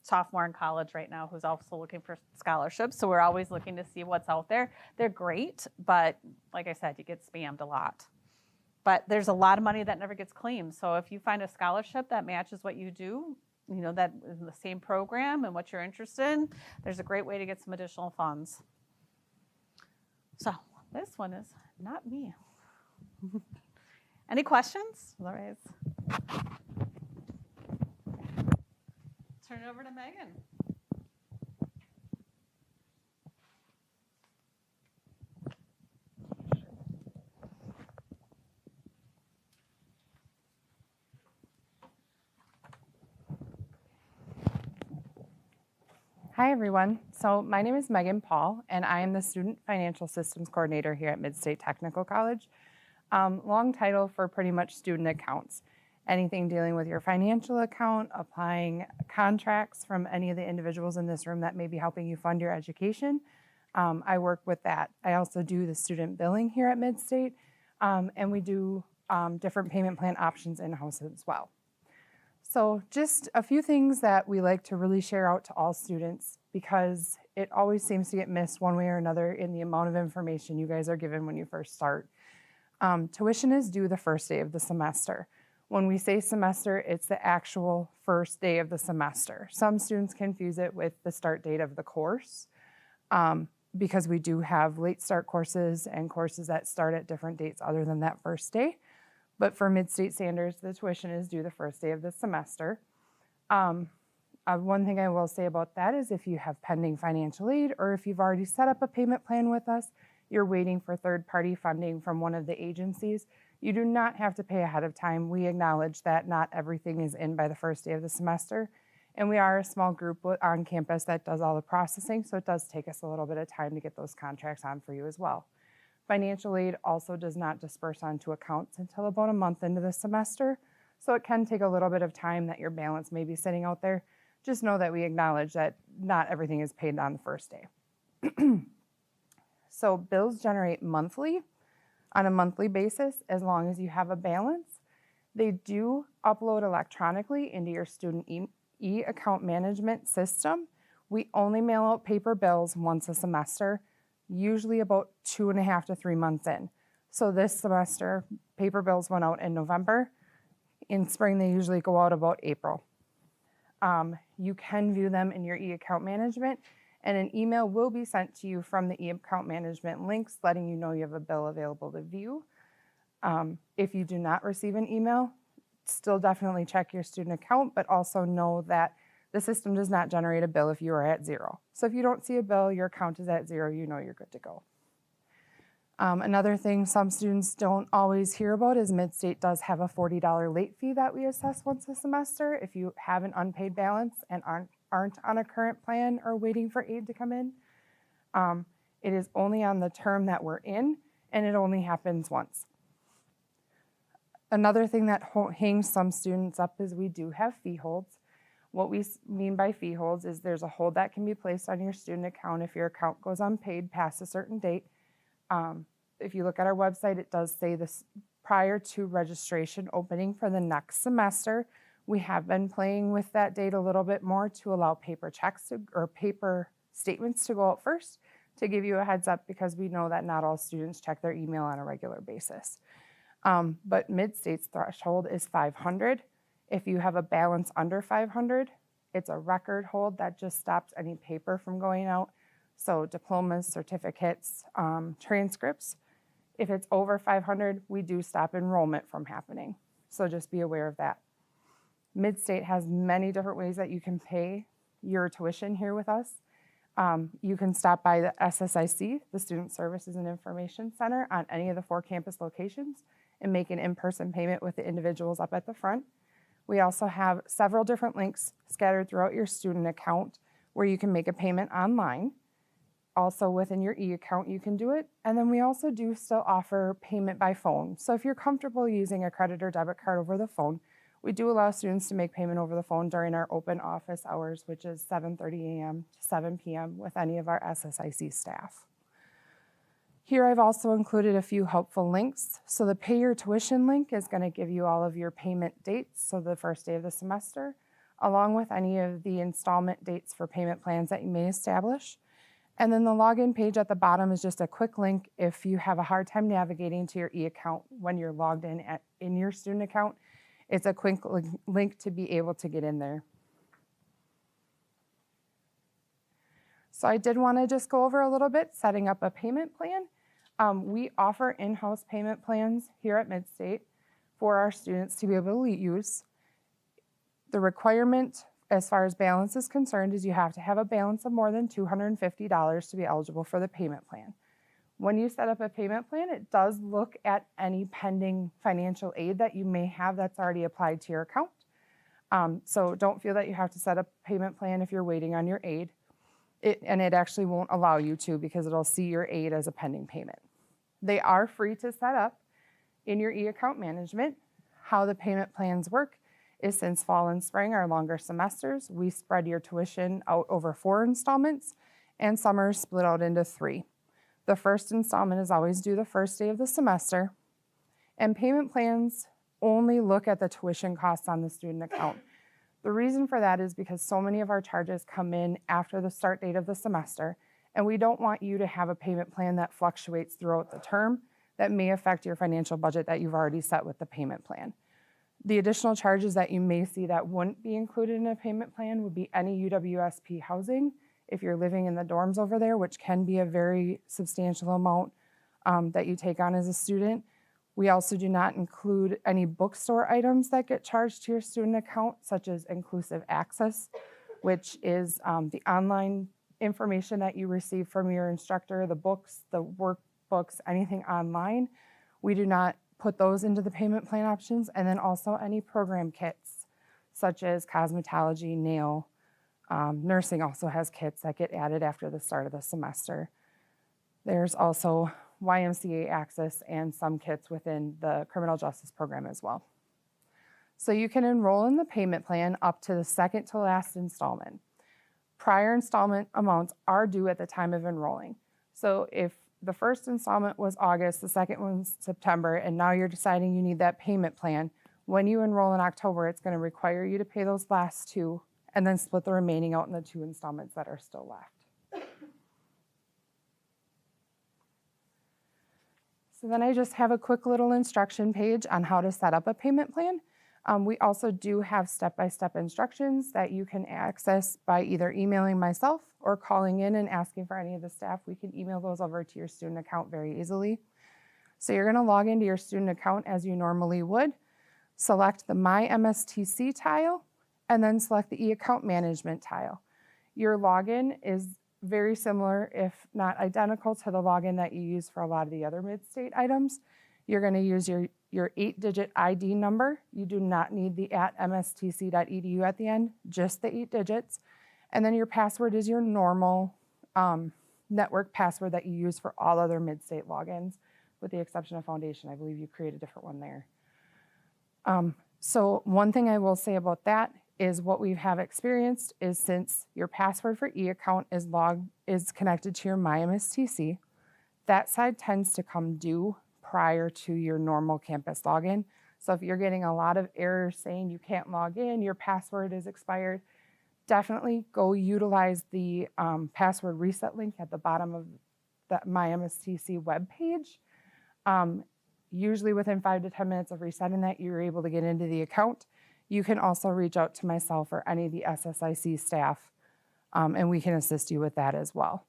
[SPEAKER 3] sophomore in college right now who's also looking for scholarships, so we're always looking to see what's out there. They're great, but like I said, you get spammed a lot. But there's a lot of money that never gets claimed, so if you find a scholarship that matches what you do, you know, that is in the same program and what you're interested in, there's a great way to get some additional funds. So this one is not me. Any questions? Otherwise, turn it over to Megan.
[SPEAKER 4] Hi, everyone. So my name is Megan Paul, and I am the Student Financial Systems Coordinator here at Mid-State Technical College. Long title for pretty much student accounts. Anything dealing with your financial account, applying contracts from any of the individuals in this room that may be helping you fund your education. I work with that. I also do the student billing here at Mid-State, and we do different payment plan options in-house as well. So just a few things that we like to really share out to all students because it always seems to get missed one way or another in the amount of information you guys are given when you first start. Tuition is due the first day of the semester. When we say semester, it's the actual first day of the semester. Some students confuse it with the start date of the course because we do have late start courses and courses that start at different dates other than that first day. But for Mid-State standards, the tuition is due the first day of the semester. One thing I will say about that is if you have pending financial aid or if you've already set up a payment plan with us, you're waiting for third-party funding from one of the agencies, you do not have to pay ahead of time. We acknowledge that not everything is in by the first day of the semester, and we are a small group on campus that does all the processing, so it does take us a little bit of time to get those contracts on for you as well. Financial aid also does not disperse onto accounts until about a month into the semester, so it can take a little bit of time that your balance may be sitting out there. Just know that we acknowledge that not everything is paid on the first day. So bills generate monthly, on a monthly basis, as long as you have a balance. They do upload electronically into your student e-account management system, We only mail out paper bills once a semester, usually about 2.5 to 3 months in. So this semester, paper bills went out in November. In spring, they usually go out about April. You can view them in your e-account management, and an email will be sent to you from the e-account management links letting you know you have a bill available to view. If you do not receive an email, still definitely check your student account, but also know that the system does not generate a bill if you are at zero. So if you don't see a bill, your account is at zero, you know you're good to go. Another thing some students don't always hear about is Midstate does have a $40 late fee that we assess once a semester if you have an unpaid balance and aren't on a current plan or waiting for aid to come in. It is only on the term that we're in, and it only happens once. Another thing that hangs some students up is we do have fee holds. What we mean by fee holds is there's a hold that can be placed on your student account if your account goes unpaid past a certain date. If you look at our website, it does say this prior to registration opening for the next semester. We have been playing with that date a little bit more to allow paper checks or paper statements to go out first to give you a heads up because we know that not all students check their email on a regular basis. But Midstate's threshold is 500. If you have a balance under 500, it's a record hold that just stops any paper from going out. So diplomas, certificates, transcripts. If it's over 500, we do stop enrollment from happening. So just be aware of that. Midstate has many different ways that you can pay your tuition here with us. You can stop by the SSIC, the Student Services and Information Center, on any of the 4 campus locations and make an in-person payment with the individuals up at the front. We also have several different links scattered throughout your student account where you can make a payment online. Also within your e-account, you can do it. And then we also do still offer payment by phone. So if you're comfortable using a credit or debit card over the phone, we do allow students to make payment over the phone during our open office hours, which is 7:30 a.m. to 7 p.m. with any of our SSIC staff. Here I've also included a few helpful links. So the Pay Your Tuition link is going to give you all of your payment dates, so the first day of the semester, along with any of the installment dates for payment plans that you may establish. And then the login page at the bottom is just a quick link if you have a hard time navigating to your e-account when you're logged in your student account. It's a quick link to be able to get in there. So I did want to just go over a little bit setting up a payment plan. We offer in-house payment plans here at Midstate for our students to be able to use. The requirement as far as balance is concerned is you have to have a balance of more than $250 to be eligible for the payment plan. When you set up a payment plan, it does look at any pending financial aid that you may have that's already applied to your account. So don't feel that you have to set up a payment plan if you're waiting on your aid. And it actually won't allow you to because it'll see your aid as a pending payment. They are free to set up in your e-account management. How the payment plans work is since fall and spring are longer semesters, we spread your tuition out over 4 installments and summer is split out into 3. The first installment is always due the first day of the semester, and payment plans only look at the tuition costs on the student account. The reason for that is because so many of our charges come in after the start date of the semester, and we don't want you to have a payment plan that fluctuates throughout the term that may affect your financial budget that you've already set with the payment plan. The additional charges that you may see that wouldn't be included in a payment plan would be any UWSP housing, if you're living in the dorms over there, which can be a very substantial amount that you take on as a student. We also do not include any bookstore items that get charged to your student account, such as Inclusive Access, which is the online information that you receive from your instructor, the books, the workbooks, anything online. We do not put those into the payment plan options, and then also any program kits, such as cosmetology, nail, nursing also has kits that get added after the start of the semester. There's also YMCA access and some kits within the criminal justice program as well. So you can enroll in the payment plan up to the second to last installment. Prior installment amounts are due at the time of enrolling. So if the first installment was August, the second one's September, and now you're deciding you need that payment plan, when you enroll in October, it's going to require you to pay those last 2 and then split the remaining out in the 2 installments that are still left. So then I just have a quick little instruction page on how to set up a payment plan. We also do have step-by-step instructions that you can access by either emailing myself or calling in and asking for any of the staff. We can email those over to your student account very easily. So you're going to log into your student account as you normally would, select the My MSTC tile, and then select the e-account management tile. Your login is very similar, if not identical, to the login that you use for a lot of the other mid-state items. You're going to use your 8-digit ID number. You do not need the @mstc.edu at the end, just the 8 digits. And then your password is your normal network password that you use for all other mid-state logins, with the exception of Foundation. I believe you create a different one there. So one thing I will say about that is what we have experienced is since your password for e-account is connected to your MyMSTC, that side tends to come due prior to your normal campus login. So if you're getting a lot of errors saying you can't log in, your password is expired, definitely go utilize the password reset link at the bottom of the MyMSTC webpage. Usually within 5 to 10 minutes of resetting that, you're able to get into the account. You can also reach out to myself or any of the SSIC staff, and we can assist you with that as well.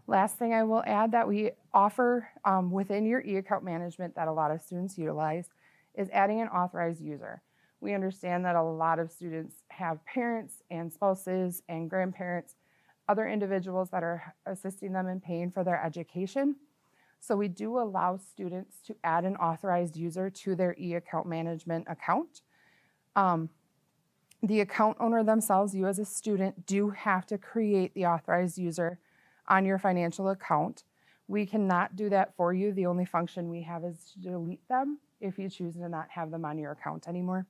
[SPEAKER 4] Last thing I will add that we offer within your e-account management that a lot of students utilize is adding an authorized user. We understand that a lot of students have parents and spouses and grandparents, other individuals that are assisting them in paying for their education. So we do allow students to add an authorized user to their e-account management account. The account owner themselves, you as a student, do have to create the authorized user on your financial account. We cannot do that for you. The only function we have is to delete them if you choose to not have them on your account anymore.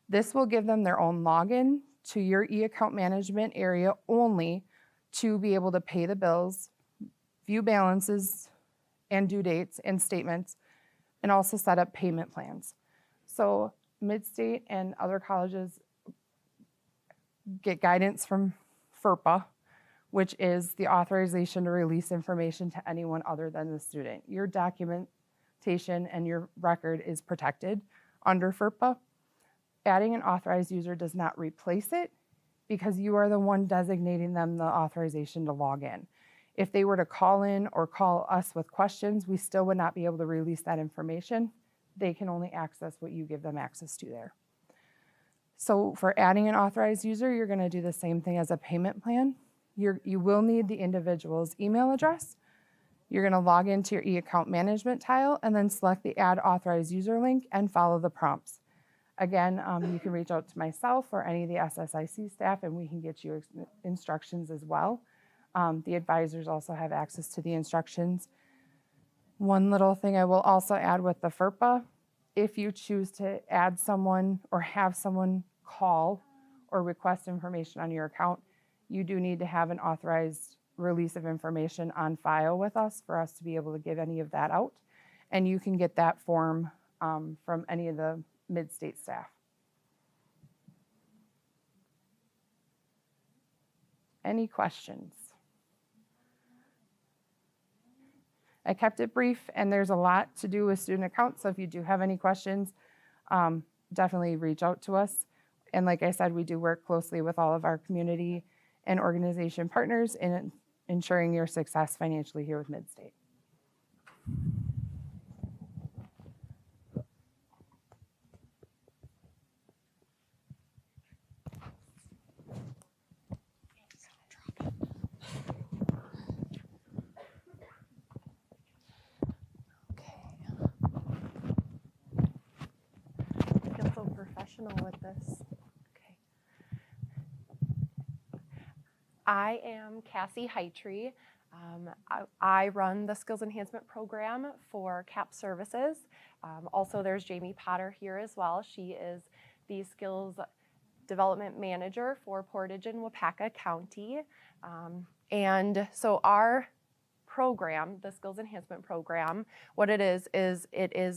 [SPEAKER 4] This will give them their own login to your e-account management area only to be able to pay the bills, view balances and due dates and statements, and also set up payment plans. So Midstate and other colleges get guidance from FERPA, which is the authorization to release information to anyone other than the student. Your documentation and your record is protected under FERPA. Adding an authorized user does not replace it because you are the one designating them the authorization to log in. If they were to call in or call us with questions, we still would not be able to release that information. They can only access what you give them access to there. So for adding an authorized user, you're gonna do the same thing as a payment plan. You will need the individual's email address. You're gonna log into your e-account management tile and then select the add authorized user link and follow the prompts. Again, you can reach out to myself or any of the SSIC staff and we can get you instructions as well. The advisors also have access to the instructions. One little thing I will also add with the FERPA, if you choose to add someone or have someone call or request information on your account, you do need to have an authorized release of information on file with us for us to be able to give any of that out. And you can get that form from any of the Midstate staff. Any questions? I kept it brief and there's a lot to do with student accounts. So if you do have any questions, definitely reach out to us. And like I said, we do work closely with all of our community and organization partners in ensuring your success financially here with Midstate.
[SPEAKER 2] I feel so professional with this. Okay. I am Cassie Heitree. I run the Skills Enhancement Program for CAP Services. Also, there's Jamie Potter here as well. She is the Skills Development Manager for Portage and Wapaka County. And so our
[SPEAKER 5] program, the Skills Enhancement Program, what it is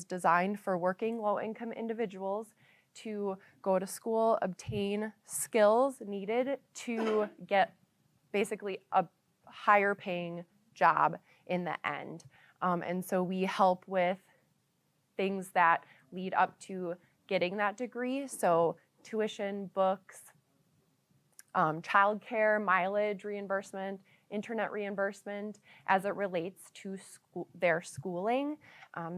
[SPEAKER 5] designed for working low-income individuals to go to school, obtain skills needed to get basically a higher paying job in the end. And so we help with things that lead up to getting that degree. So tuition, books, childcare, mileage reimbursement, internet reimbursement as it relates to their schooling.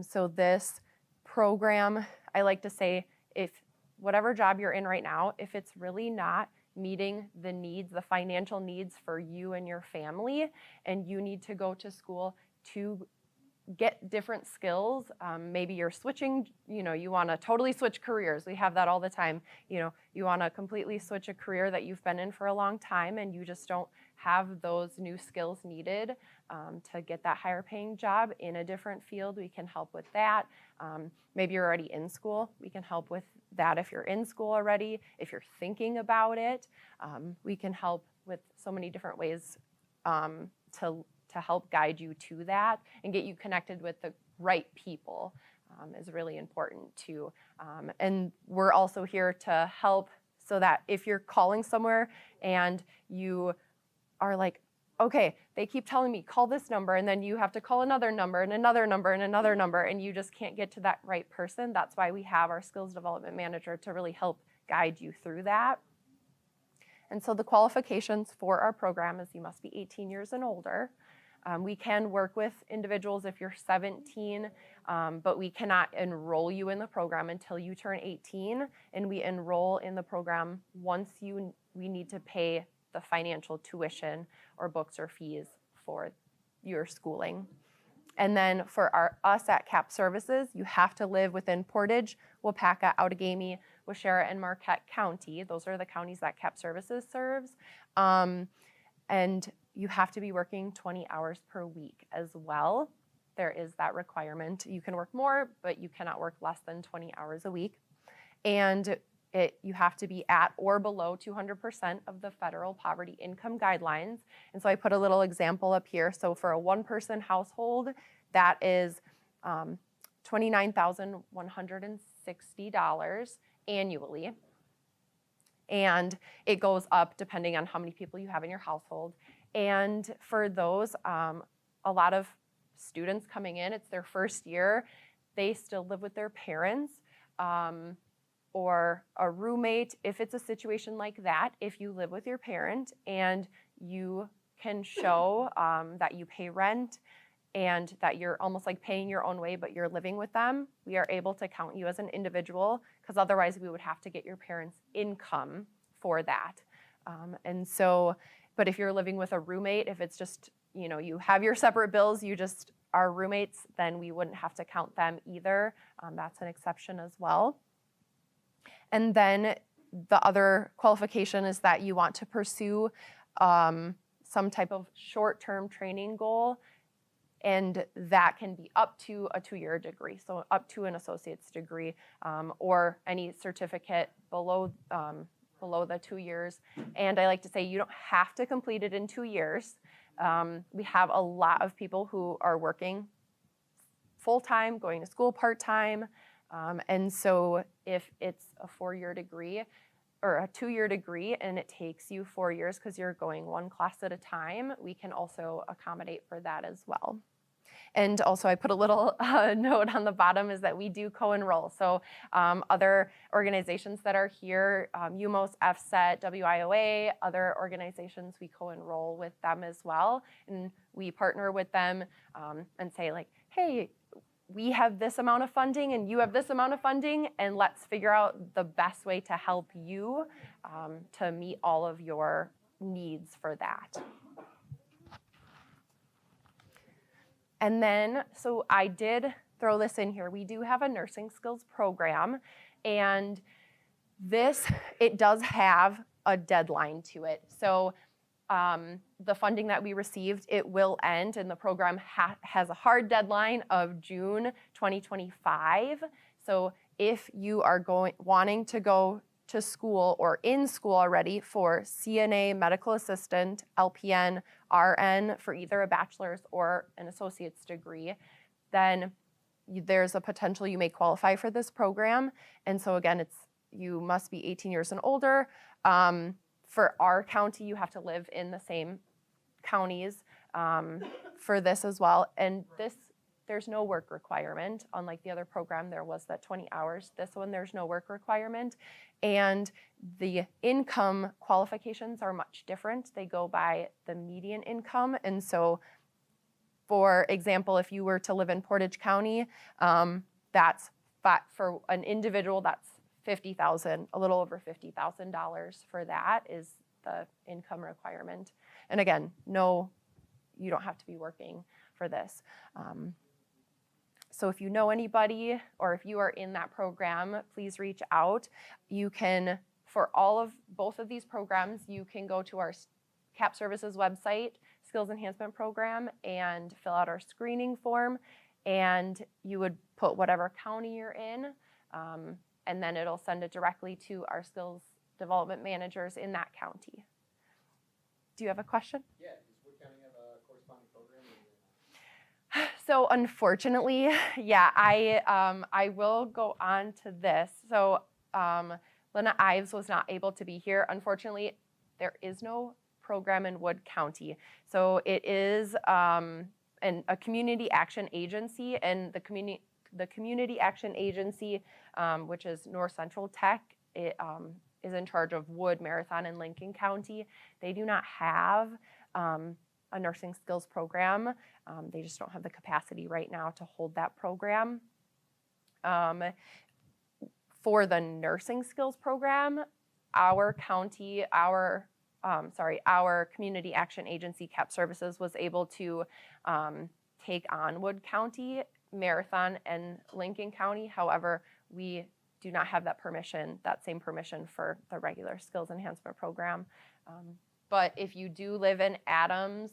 [SPEAKER 5] So this program, I like to say, if whatever job you're in right now, if it's really not meeting the needs, the financial needs for you and your family, and you need to go to school to get different skills. Maybe you're switching, you want to totally switch careers. We have that all the time. You want to completely switch a career that you've been in for a long time and you just don't have those new skills needed to get that higher paying job in a different field. We can help with that. Maybe you're already in school. We can help with that if you're in school already. If you're thinking about it, we can help with so many different ways to help guide you to that and get you connected with the right people is really important too. And we're also here to help so that if you're calling somewhere and you are like, okay, they keep telling me call this number, and then you have to call another number and another number and another number, and you just can't get to that right person. That's why we have our skills development manager to really help guide you through that. And so the qualifications for our program is you must be 18 years and older. We can work with individuals if you're 17, but we cannot enroll you in the program until you turn 18, and we enroll in the program once we need to pay the financial tuition or books or fees for your schooling. And then for us at CAP Services, you have to live within Portage, Waupaca, Outagamie, Waushara, and Marquette County. Those are the counties that CAP Services serves. And you have to be working 20 hours per week as well. There is that requirement. You can work more, but you cannot work less than 20 hours a week. And you have to be at or below 200% of the federal poverty income guidelines. And so I put a little example up here. So for a one-person household, that is $29,160 annually. And it goes up depending on how many people you have in your household. And for those, a lot of students coming in, it's their first year, they still live with their parents or a roommate. If it's a situation like that, if you live with your parent and you can show that you pay rent and that you're almost like paying your own way, but you're living with them, we are able to count you as an individual, because otherwise we would have to get your parents' income for that. And so, but if you're living with a roommate, if it's just, you have your separate bills, you just are roommates, then we wouldn't have to count them either. That's an exception as well. And then the other qualification is that you want to pursue some type of short-term training goal, and that can be up to a 2-year degree, so up to an associate's degree or any certificate below the 2 years. And I like to say you don't have to complete it in 2 years. We have a lot of people who are working full-time, going to school part-time, and so if it's a 4-year degree or a 2-year degree and it takes you 4 years because you're going one class at a time, we can also accommodate for that as well. And also I put a little note on the bottom is that we do co-enroll. So other organizations that are here, UMOS, FSET, WIOA, other organizations, we co-enroll with them as well. And we partner with them and say like, hey, we have this amount of funding and you have this amount of funding, and let's figure out the best way to help you to meet all of your needs for that. And then, so I did throw this in here. We do have a nursing skills program, and it does have a deadline to it. So the funding that we received, it will end, and the program has a hard deadline of June 2025. So if you are wanting to go to school or in school already for CNA, medical assistant, LPN, RN for either a bachelor's or an associate's degree, then there's a potential you may qualify for this program. And so again, you must be 18 years and older. For our county, you have to live in the same counties for this as well. And there's no work requirement. Unlike the other program, there was that 20 hours. This one, there's no work requirement. And the income qualifications are much different. They go by the median income. And so, for example, if you were to live in Portage County, for an individual, that's $50,000, a little over $50,000 for that is the income requirement. And again, no, you don't have to be working for this. So if you know anybody or if you are in that program, please reach out. You can, for both of these programs, you can go to our CAP Services website, Skills Enhancement Program, and fill out our screening form. And you would put whatever county you're in, and then it'll send it directly to our skills development managers in that county. Do you have a question?
[SPEAKER 6] Yeah, does Wood County have a corresponding program?
[SPEAKER 5] So unfortunately, yeah, I will go on to this. So Lena Ives was not able to be here. Unfortunately, there is no program in Wood County. So it is a community action agency, and the community action agency, which is North Central Tech, it is in charge of Wood, Marathon, and Lincoln County. They do not have a nursing skills program. They just don't have the capacity right now to hold that program. For the nursing skills program, our community action agency, CAP Services, was able to take on Wood County, Marathon, and Lincoln County. However, we do not have that same permission for the regular skills enhancement program. But if you do live in Adams,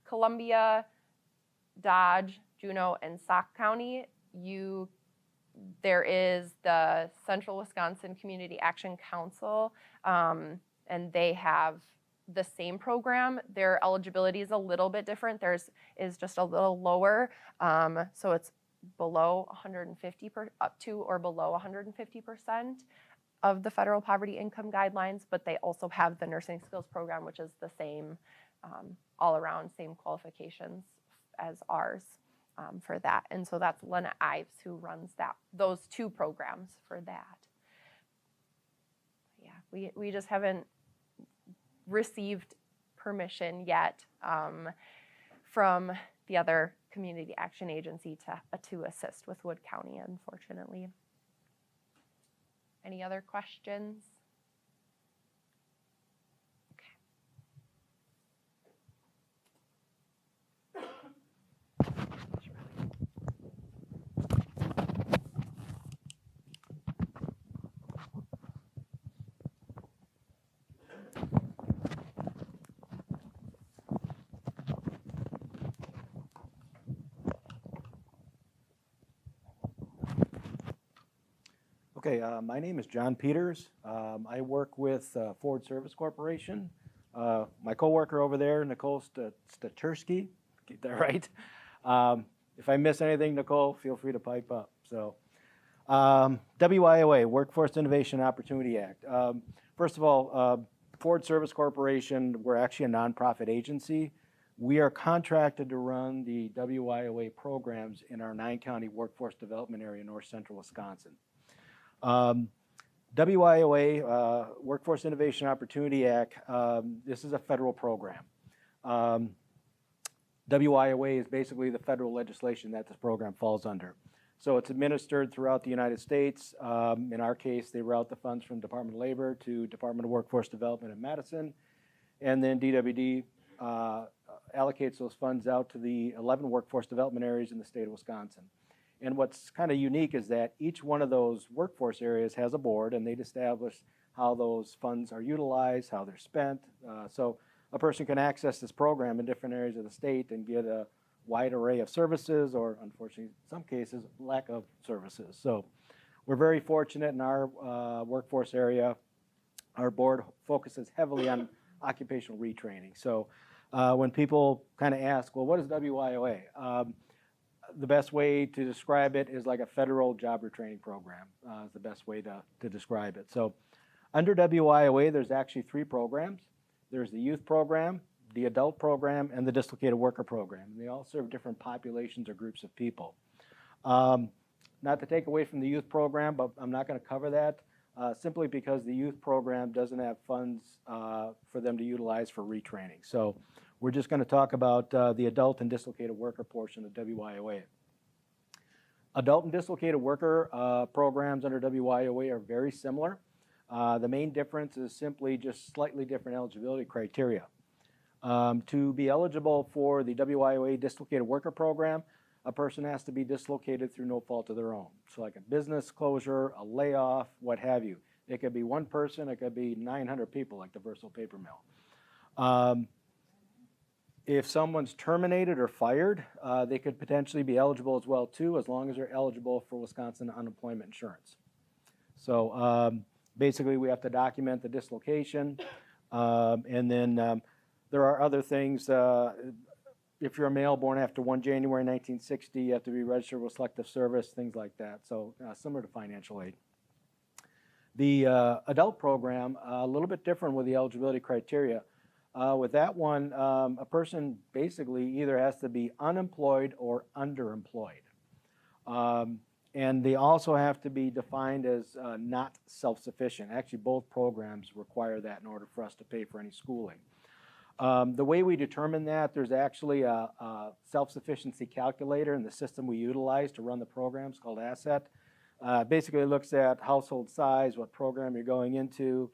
[SPEAKER 5] Columbia, Dodge, Juneau, and Sauk County, there is the Central Wisconsin Community Action Council, and they have the same program. Their eligibility is a little bit different. Theirs is just a little lower, so it's below 150 up to or below 150% of the federal poverty income guidelines, but they also have the nursing skills program, which is the same, all around same qualifications as ours for that. And so that's Lena Ives who runs those two programs for that. Yeah, we just haven't received permission yet from the other community action agency to assist with Wood County, unfortunately. Any other questions?
[SPEAKER 6] Okay, my name is John Peters. I work with Ford Service Corporation. My coworker over there, Nicole Statursky, get that right. If I miss anything, Nicole, feel free to pipe up. So, WIOA, Workforce Innovation Opportunity Act. First of all, Ford Service Corporation, we're actually a nonprofit agency. We are contracted to run the WIOA programs in our 9-county workforce development area in north central Wisconsin. WIOA, Workforce Innovation Opportunity Act, this is a federal program. WIOA is basically the federal legislation that this program falls under. So it's administered throughout the United States. In our case, they route the funds from Department of Labor to Department of Workforce Development in Madison, and then DWD allocates those funds out to the 11 workforce development areas in the state of Wisconsin. And what's kind of unique is that each one of those workforce areas has a board, and they'd establish how those funds are utilized, how they're spent. So a person can access this program in different areas of the state and get a wide array of services, or unfortunately, in some cases, lack of services. So we're very fortunate in our workforce area. Our board focuses heavily on occupational retraining. So When people kind of ask, well, what is WIOA? The best way to describe it is like a federal job retraining program is the best way to describe it. So under WIOA, there's actually 3 programs. There's the youth program, the adult program, and the dislocated worker program. And they all serve different populations or groups of people. Not to take away from the youth program, but I'm not going to cover that simply because the youth program doesn't have funds for them to utilize for retraining. So we're just going to talk about the adult and dislocated worker portion of WIOA. Adult and dislocated worker programs under WIOA are very similar. The main difference is simply just slightly different eligibility criteria. To be eligible for the WIOA dislocated worker program, a person has to be dislocated through no fault of their own. So like a business closure, a layoff, what have you. It could be one person, it could be 900 people like the Verso paper mill. If someone's terminated or fired, they could potentially be eligible as well too, as long as they're eligible for Wisconsin unemployment insurance. So basically we have to document the dislocation, and then there are other things. If you're a male born after 1 January 1960, you have to be registered with Selective Service, things like that. So similar to financial aid. The adult program, a little bit different with the eligibility criteria. With that one, a person basically either has to be unemployed or underemployed. And they also have to be defined as not self-sufficient. Actually, both programs require that in order for us to pay for any schooling. The way we determine that, there's actually a self-sufficiency calculator in the system we utilize to run the programs called ASSET. Basically it looks at household size, what program you're going into,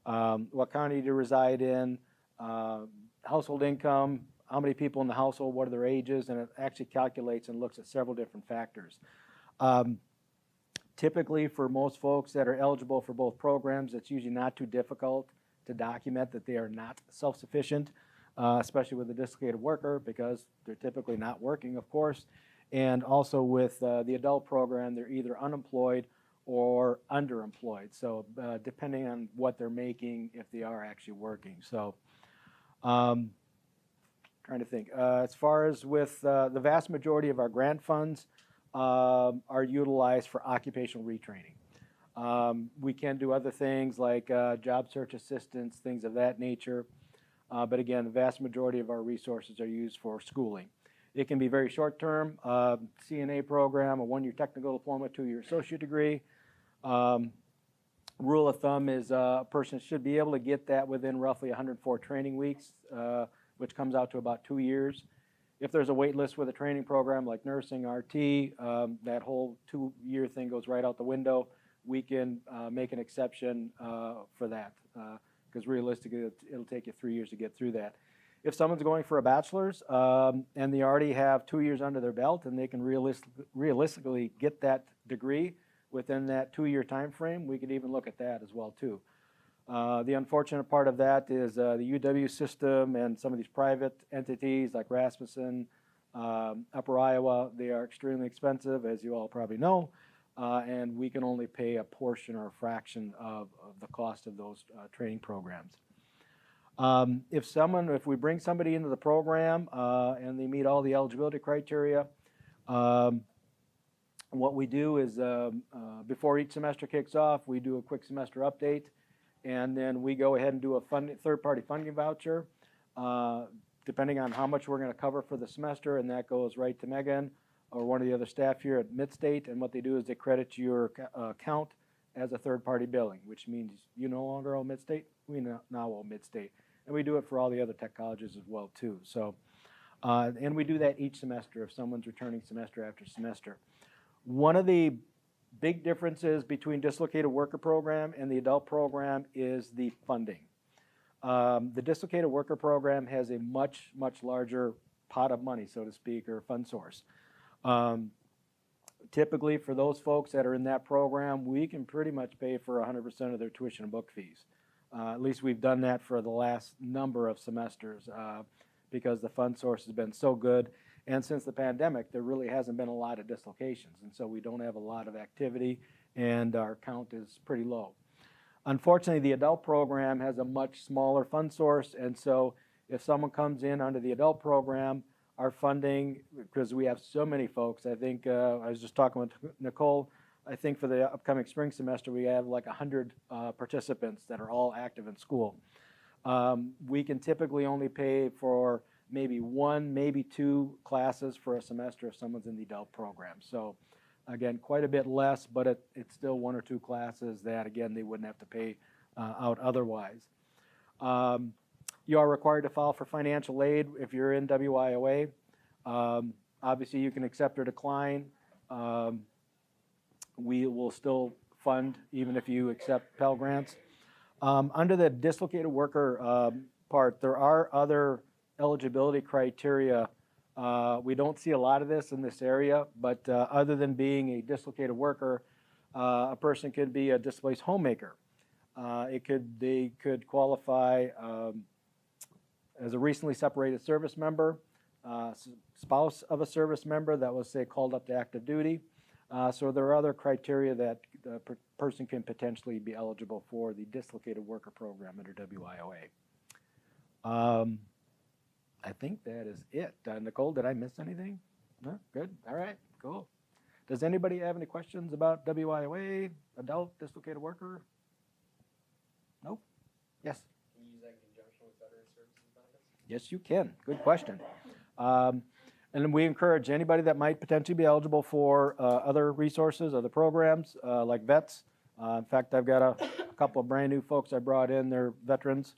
[SPEAKER 6] what county you reside in, household income, how many people in the household, what are their ages, and it actually calculates and looks at several different factors. Typically for most folks that are eligible for both programs, it's usually not too difficult to document that they are not self-sufficient, especially with the dislocated worker, because they're typically not working, of course. And also with the adult program, they're either unemployed or underemployed. So depending on what they're making, if they are actually working. So trying to think. As far as with the vast majority of our grant funds are utilized for occupational retraining. We can do other things like job search assistance, things of that nature. But again, the vast majority of our resources are used for schooling. It can be very short term, CNA program, a 1-year technical diploma, 2-year associate degree. Rule of thumb is a person should be able to get that within roughly 104 training weeks, which comes out to about 2 years. If there's a wait list with a training program like nursing, RT, that whole 2-year thing goes right out the window. We can make an exception for that because realistically it'll take you 3 years to get through that. If someone's going for a bachelor's and they already have 2 years under their belt and they can realistically get that degree within that 2-year time frame, we could even look at that as well too. The unfortunate part of that is the UW system and some of these private entities like Rasmussen, Upper Iowa, they are extremely expensive, as you all probably know. And we can only pay a portion or a fraction of the cost of those training programs. If we bring somebody into the program and they meet all the eligibility criteria, what we do is before each semester kicks off, we do a quick semester update, and then we go ahead and do a third-party funding voucher, depending on how much we're going to cover for the semester, and that goes right to Megan or one of the other staff here at Midstate, and what they do is they credit your account as a third-party billing, which means you no longer owe Midstate, we now owe Midstate. And we do it for all the other tech colleges as well too. So, and we do that each semester if someone's returning semester after semester. One of the big differences between dislocated worker program and the adult program is the funding. The dislocated worker program has a much, much larger pot of money, so to speak, or fund source. Typically for those folks that are in that program, we can pretty much pay for 100% of their tuition and book fees. At least we've done that for the last number of semesters because the fund source has been so good. And since the pandemic, there really hasn't been a lot of dislocations. And so we don't have a lot of activity and our count is pretty low. Unfortunately, the adult program has a much smaller fund source. And so if someone comes in under the adult program, our funding, because we have so many folks, I think, I was just talking with Nicole, I think for the upcoming spring semester, we have like 100 participants that are all active in school. We can typically only pay for maybe 1, maybe 2 classes for a semester if someone's in the adult program. So again, quite a bit less, but it's still 1 or 2 classes that, again, they wouldn't have to pay out otherwise. You are required to file for financial aid if you're in WIOA. Obviously, you can accept or decline. We will still fund even if you accept Pell Grants. Under the dislocated worker part, there are other eligibility criteria. We don't see a lot of this in this area, but other than being a dislocated worker, a person could be a displaced homemaker. They could qualify as a recently separated service member, spouse of a service member that was, say, called up to active duty. So there are other criteria that the person can potentially be eligible for the dislocated worker program under WIOA. I think that is it. Nicole, did I miss anything? No? Good. All right. Cool. Does anybody have any questions about WIOA, adult dislocated worker? Nope. Yes.
[SPEAKER 7] Can you use that in conjunction with veteran services benefits?
[SPEAKER 6] Yes, you can. Good question. And then we encourage anybody that might potentially be eligible for other resources, other programs like vets. In fact, I've got a couple of brand new folks I brought in. They're veterans.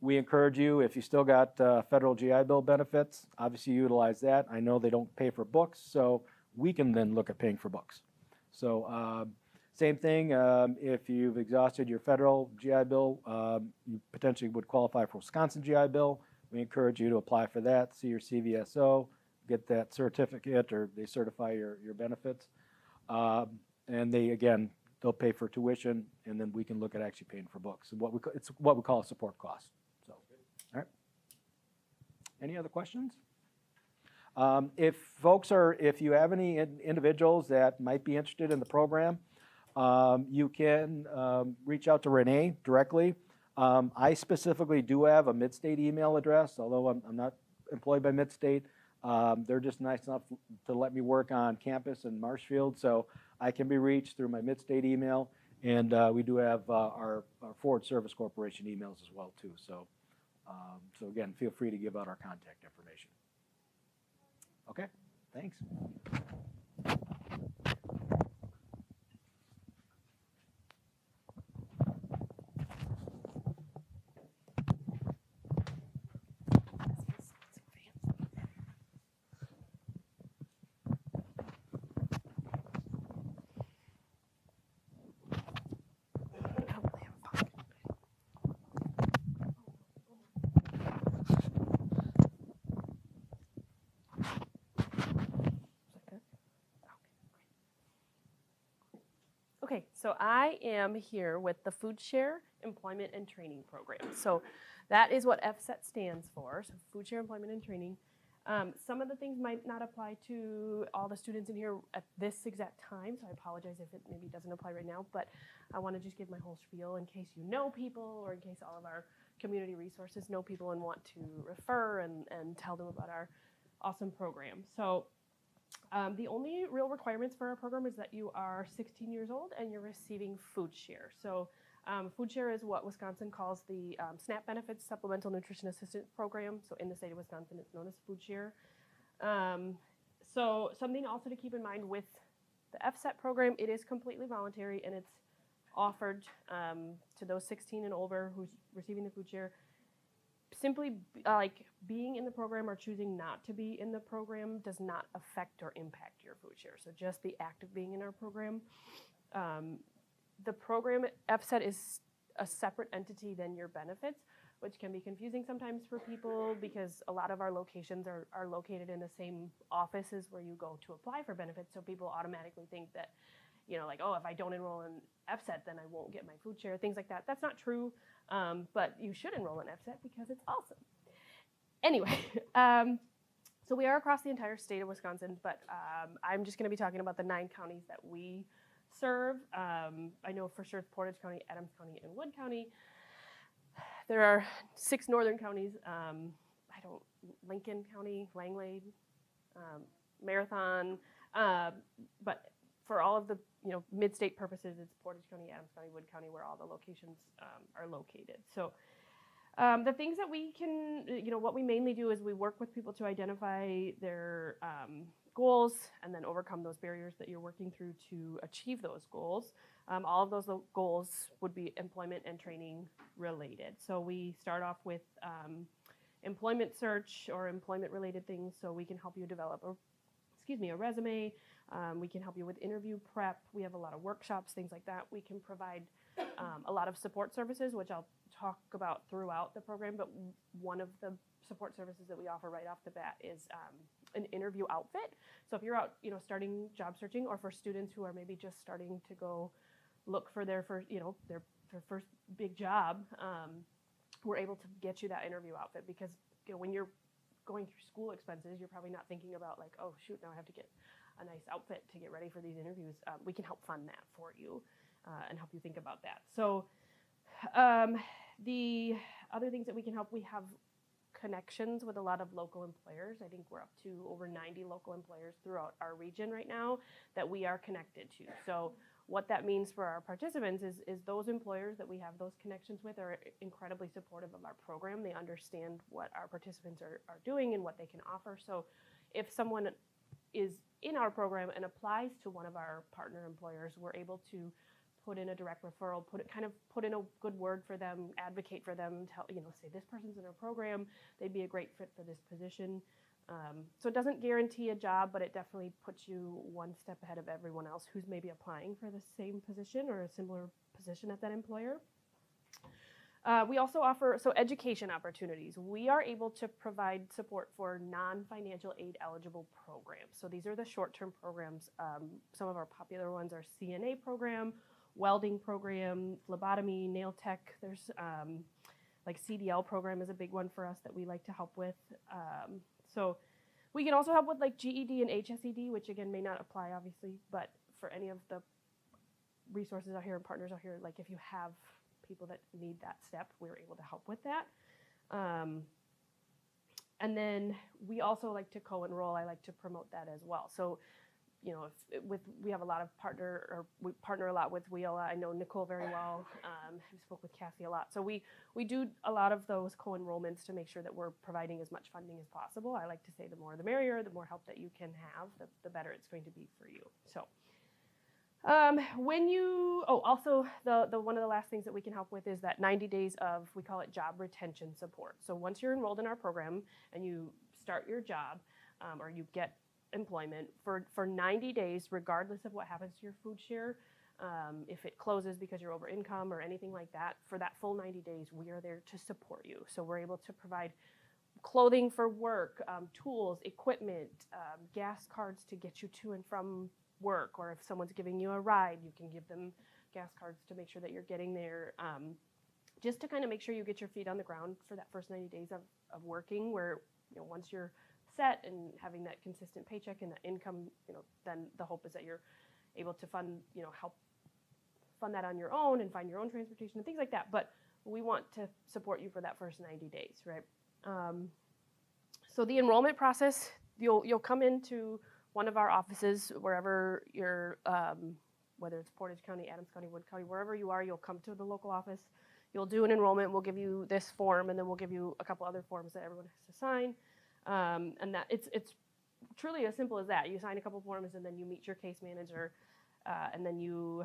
[SPEAKER 6] We encourage you, if you still got federal GI Bill benefits, obviously utilize that. I know they don't pay for books, so we can then look at paying for books. So same thing, if you've exhausted your federal GI Bill, you potentially would qualify for Wisconsin GI Bill. We encourage you to apply for that, see your CVSO, get that certificate, or they certify your benefits. And they, again, they'll pay for tuition, and then we can look at actually paying for books. And it's what we call a support cost. So, all right. Any other questions? If you have any individuals that might be interested in the program, you can reach out to Renee directly. I specifically do have a Midstate email address, although I'm not employed by Midstate. They're just nice enough to let me work on campus in Marshfield, so I can be reached through my Midstate email, and we do have our Forward Service Corporation emails as well too. So, so again, feel free to give out our contact information. Okay, thanks.
[SPEAKER 5] Okay, so I am here with the Food Share Employment and Training Program. So that is what FSET stands for, so Food Share Employment and Training. Some of the things might not apply to all the students in here at this exact time, so I apologize if it maybe doesn't apply right now, but I want to just give my whole spiel in case you know people or in case all of our community resources know people and want to refer and tell them about our awesome program. So the only real requirements for our program is that you are 16 years old and you're receiving Food Share. So Food Share is what Wisconsin calls the SNAP Benefits Supplemental Nutrition Assistance Program. So in the state of Wisconsin, it's known as Food Share. So something also to keep in mind with the FSET program, it is completely voluntary and it's offered to those 16 and older who's receiving the Food Share. Simply like being in the program or choosing not to be in the program does not affect or impact your Food Share. So just the act of being in our program. The program FSET is a separate entity than your benefits, which can be confusing sometimes for people because a lot of our locations are located in the same offices where you go to apply for benefits. So people automatically think that, you know, like, oh, if I don't enroll in FSET, then I won't get my Food Share, things like that. That's not true, but you should enroll in FSET because it's awesome. Anyway, so we are across the entire state of Wisconsin, but I'm just going to be talking about the 9 counties that we serve. I know for sure it's Portage County, Adams County, and Wood County.
[SPEAKER 8] there are 6 northern counties. Lincoln County, Langlade, Marathon, but for all of the mid-state purposes, it's Portage County, Adams County, Wood County, where all the locations are located. So the things that we can, what we mainly do is we work with people to identify their goals and then overcome those barriers that you're working through to achieve those goals. All of those goals would be employment and training related. So we start off with employment search or employment related things, so we can help you develop a resume. We can help you with interview prep. We have a lot of workshops, things like that. We can provide a lot of support services, which I'll talk about throughout the program, but one of the support services that we offer right off the bat is an interview outfit. So if you're out, starting job searching, or for students who are maybe just starting to go look for their first, their first big job, we're able to get you that interview outfit, because when you're going through school expenses, you're probably not thinking about like, oh shoot, now I have to get a nice outfit to get ready for these interviews. We can help fund that for you and help you think about that. So the other things that we can help, we have connections with a lot of local employers. I think we're up to over 90 local employers throughout our region right now that we are connected to. So what that means for our participants is those employers that we have those connections with are incredibly supportive of our program. They understand what our participants are doing and what they can offer. So if someone is in our program and applies to one of our partner employers, we're able to put in a direct referral, put in a good word for them, advocate for them, say this person's in our program, they'd be a great fit for this position. So it doesn't guarantee a job, but it definitely puts you one step ahead of everyone else who's maybe applying for the same position or a similar position at that employer. We also offer education opportunities. We are able to provide support for non-financial aid eligible programs. So these are the short-term programs. Some of our popular ones are CNA program, welding program, phlebotomy, nail tech. There's like CDL program is a big one for us that we like to help with. So we can also help with like GED and HSED, which again may not apply obviously, but for any of the resources out here and partners out here, like if you have people that need that step, we're able to help with that. And then we also like to co-enroll. I like to promote that as well. So we have a lot of we partner a lot with WIOA. I know Nicole very well. I spoke with Cassie a lot. So we do a lot of those co-enrollments to make sure that we're providing as much funding as possible. I like to say the more the merrier, the more help that you can have, the better it's going to be for you. So also the one of the last things that we can help with is that 90 days of, we call it job retention support. So once you're enrolled in our program and you start your job or you get employment for 90 days, regardless of what happens to your food share, if it closes because you're over income or anything like that, for that full 90 days, we are there to support you. So we're able to provide clothing for work, tools, equipment, gas cards to get you to and from work, or if someone's giving you a ride, you can give them gas cards to make sure that you're getting there, just to kind of make sure you get your feet on the ground for that first 90 days of working, where once you're set and having that consistent paycheck and that income, then the hope is that you're able to help fund that on your own and find your own transportation and things like that. But we want to support you for that first 90 days, right? So the enrollment process, you'll come into one of our offices wherever you're, whether it's Portage County, Adams County, Wood County, wherever you are, you'll come to the local office. You'll do an enrollment. We'll give you this form, and then we'll give you a couple other forms that everyone has to sign. And that it's truly as simple as that. You sign a couple forms, and then you meet your case manager, and then you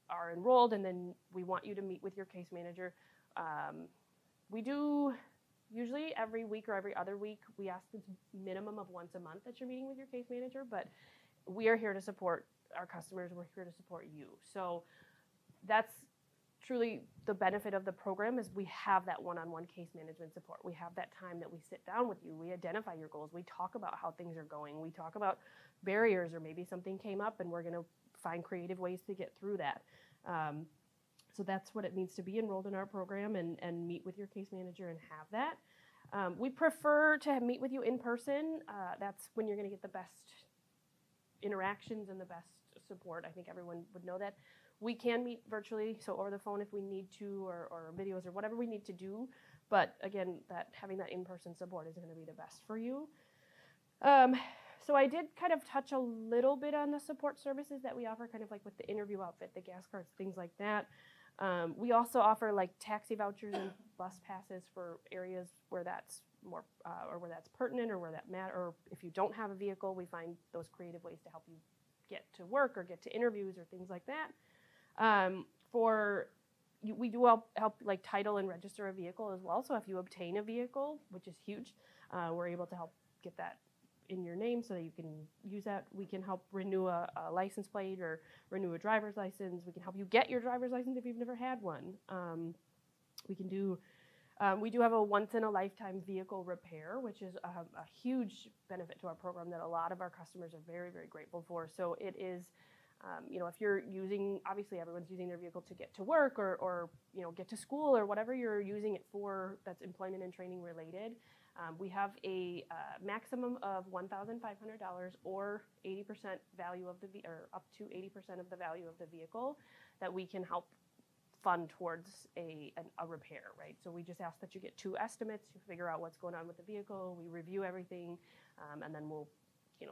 [SPEAKER 8] are enrolled, and then we want you to meet with your case manager. We do usually every week or every other week. We ask it's minimum of once a month that you're meeting with your case manager, but we are here to support our customers. We're here to support you. So that's truly the benefit of the program, is we have that one-on-one case management support. We have that time that we sit down with you. We identify your goals. We talk about how things are going. We talk about barriers, or maybe something came up and we're going to find creative ways to get through that. So that's what it means to be enrolled in our program and meet with your case manager and have that. We prefer to meet with you in person. That's when you're going to get the best interactions and the best support. I think everyone would know that. we can meet virtually, so over the phone if we need to, or videos or whatever we need to do. But again, having that in-person support is going to be the best for you. So I did kind of touch a little bit on the support services that we offer, kind of like with the interview outfit, the gas cards, things like that. We also offer like taxi vouchers and bus passes for areas where that's more, or where that's pertinent, or where that matter, or if you don't have a vehicle, we find those creative ways to help you get to work or get to interviews or things like that. We do help like title and register a vehicle as well. So if you obtain a vehicle, which is huge, we're able to help get that in your name so that you can use that. We can help renew a license plate or renew a driver's license. We can help you get your driver's license if you've never had one. We do have a once-in-a-lifetime vehicle repair, which is a huge benefit to our program that a lot of our customers are very, very grateful for. So it is, if you're using, obviously everyone's using their vehicle to get to work or get to school or whatever you're using it for that's employment and training related. We have a maximum of $1,500 or 80% value of or up to 80% of the value of the vehicle that we can help fund towards a repair, right? So we just ask that you get 2 estimates, you figure out what's going on with the vehicle, we review everything, and then we'll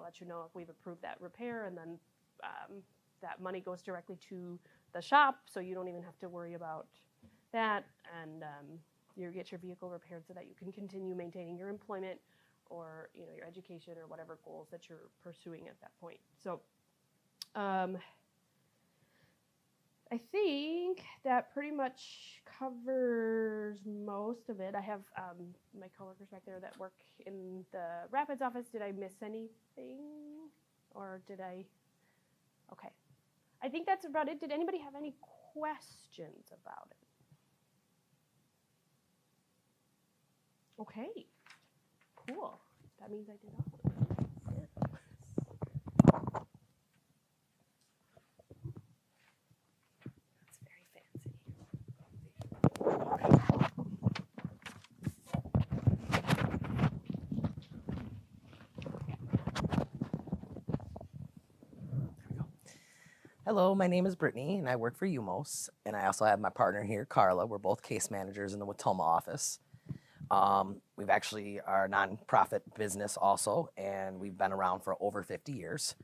[SPEAKER 8] let you know if we've approved that repair, and then that money goes directly to the shop, so you don't even have to worry about that, and you get your vehicle repaired so that you can continue maintaining your employment or your education or whatever goals that you're pursuing at that point. So I think that pretty much covers most of it. I have my coworkers back there that work in the Rapids office. Did I miss anything? Or did I? Okay. I think that's about it. Did anybody have any questions about it? Okay. Cool. That means I did awesome. That's very fancy.
[SPEAKER 9] Hello, my name is Brittany, and I work for UMOS, and I also have my partner here, Carla. We're both case managers in the Watoma office. We've actually are a nonprofit business also, and we've been around for over 50 years.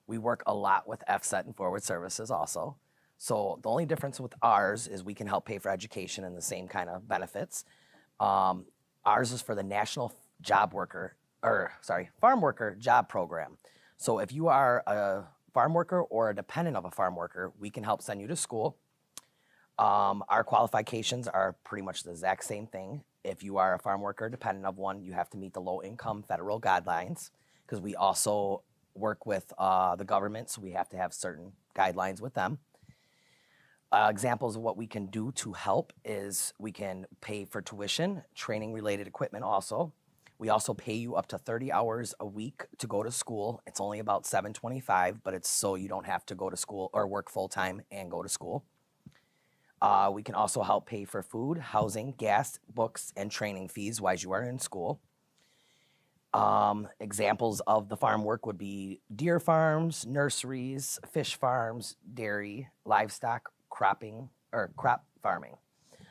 [SPEAKER 9] We work a lot with FSET and forward services also. So the only difference with ours is we can help pay for education and the same kind of benefits. Ours is for the National Farm Worker Job Program. So if you are a farm worker or a dependent of a farm worker, we can help send you to school. Our qualifications are pretty much the exact same thing. If you are a farm worker dependent of one, you have to meet the low income federal guidelines, because we also work with the government, so we have to have certain guidelines with them. Examples of what we can do to help is we can pay for tuition, training related equipment also. We also pay you up to 30 hours a week to go to school. It's only about $725, but it's so you don't have to go to school or work full time and go to school. We can also help pay for food, housing, gas, books, and training fees while you are in school. Examples of the farm work would be deer farms, nurseries, fish farms, dairy, livestock, crop farming.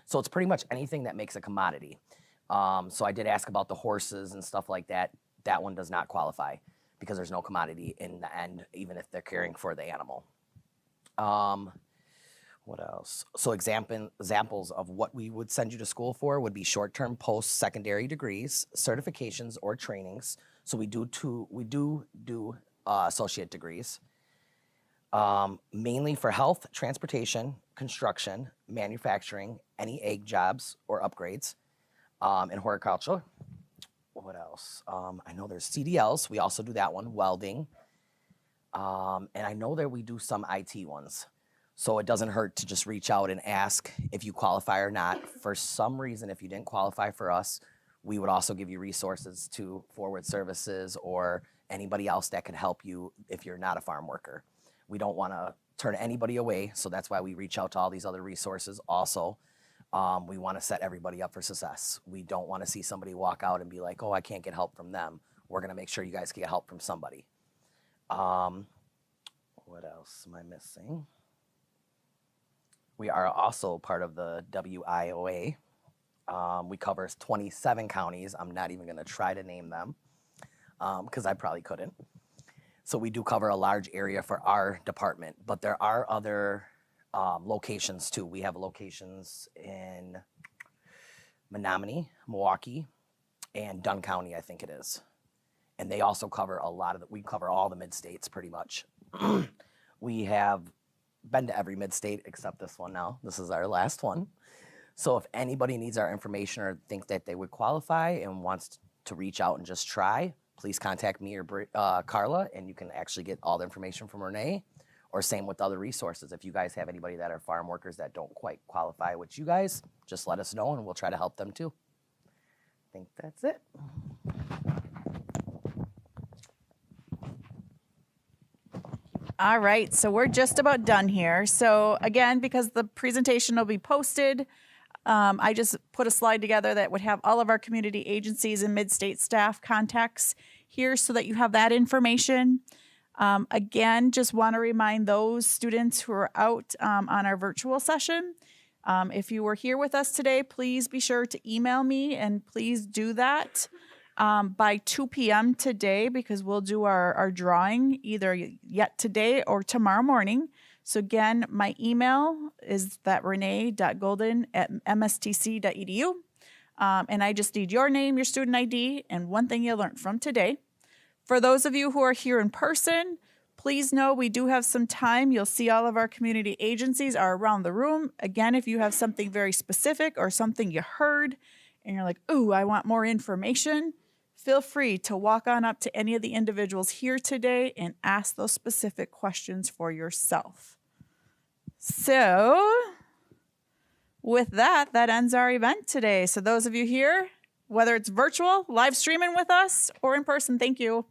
[SPEAKER 9] So it's pretty much anything that makes a commodity. So I did ask about the horses and stuff like that. That one does not qualify because there's no commodity in the end, even if they're caring for the animal. What else? So examples of what we would send you to school for would be short-term post-secondary degrees, certifications, or trainings. So we do associate degrees, mainly for health, transportation, construction, manufacturing, any ag jobs or upgrades, and horticulture. What else? I know there's CDLs. We also do that one, welding. And I know that we do some IT ones. So it doesn't hurt to just reach out and ask if you qualify or not. For some reason, if you didn't qualify for us, we would also give you resources to forward services or anybody else that could help you if you're not a farm worker. We don't want to turn anybody away, so that's why we reach out to all these other resources also. We want to set everybody up for success. We don't want to see somebody walk out and be like, oh, I can't get help from them. We're going to make sure you guys can get help from somebody. What else am I missing? We are also part of the WIOA. We cover 27 counties. I'm not even going to try to name them because I probably couldn't. So we do cover a large area for our department, but there are other locations too. We have locations in Menominee, Milwaukee, and Dunn County, I think it is. And they also cover a lot of we cover all the mid-states pretty much. We have been to every mid-state except this one now. This is our last one. So if anybody needs our information or think that they would qualify and wants to reach out and just try, please contact me or Carla, and you can actually get all the information from Renee, or same with other resources. If you guys have anybody that are farm workers that don't quite qualify with you guys, just let us know and we'll try to help them too. I think that's it.
[SPEAKER 1] All right, so we're just about done here. So again, because the presentation will be posted, I just put a slide together that would have all of our community agencies and mid-state staff contacts here so that you have that information. Again, just want to remind those students who are out on our virtual session, if you were here with us today, please be sure to email me, and please do that by 2 p.m. today, because we'll do our drawing either yet today or tomorrow morning. So again, my email is that renee.golden@mstc.edu. And I just need your name, your student ID, and one thing you learned from today. For those of you who are here in person, please know we do have some time. You'll see all of our community agencies are around the room. Again, if you have something very specific or something you heard and you're like, ooh, I want more information, feel free to walk on up to any of the individuals here today and ask those specific questions for yourself. So with that, that ends our event today. So those of you here, whether it's virtual, live streaming with us, or in person, thank you.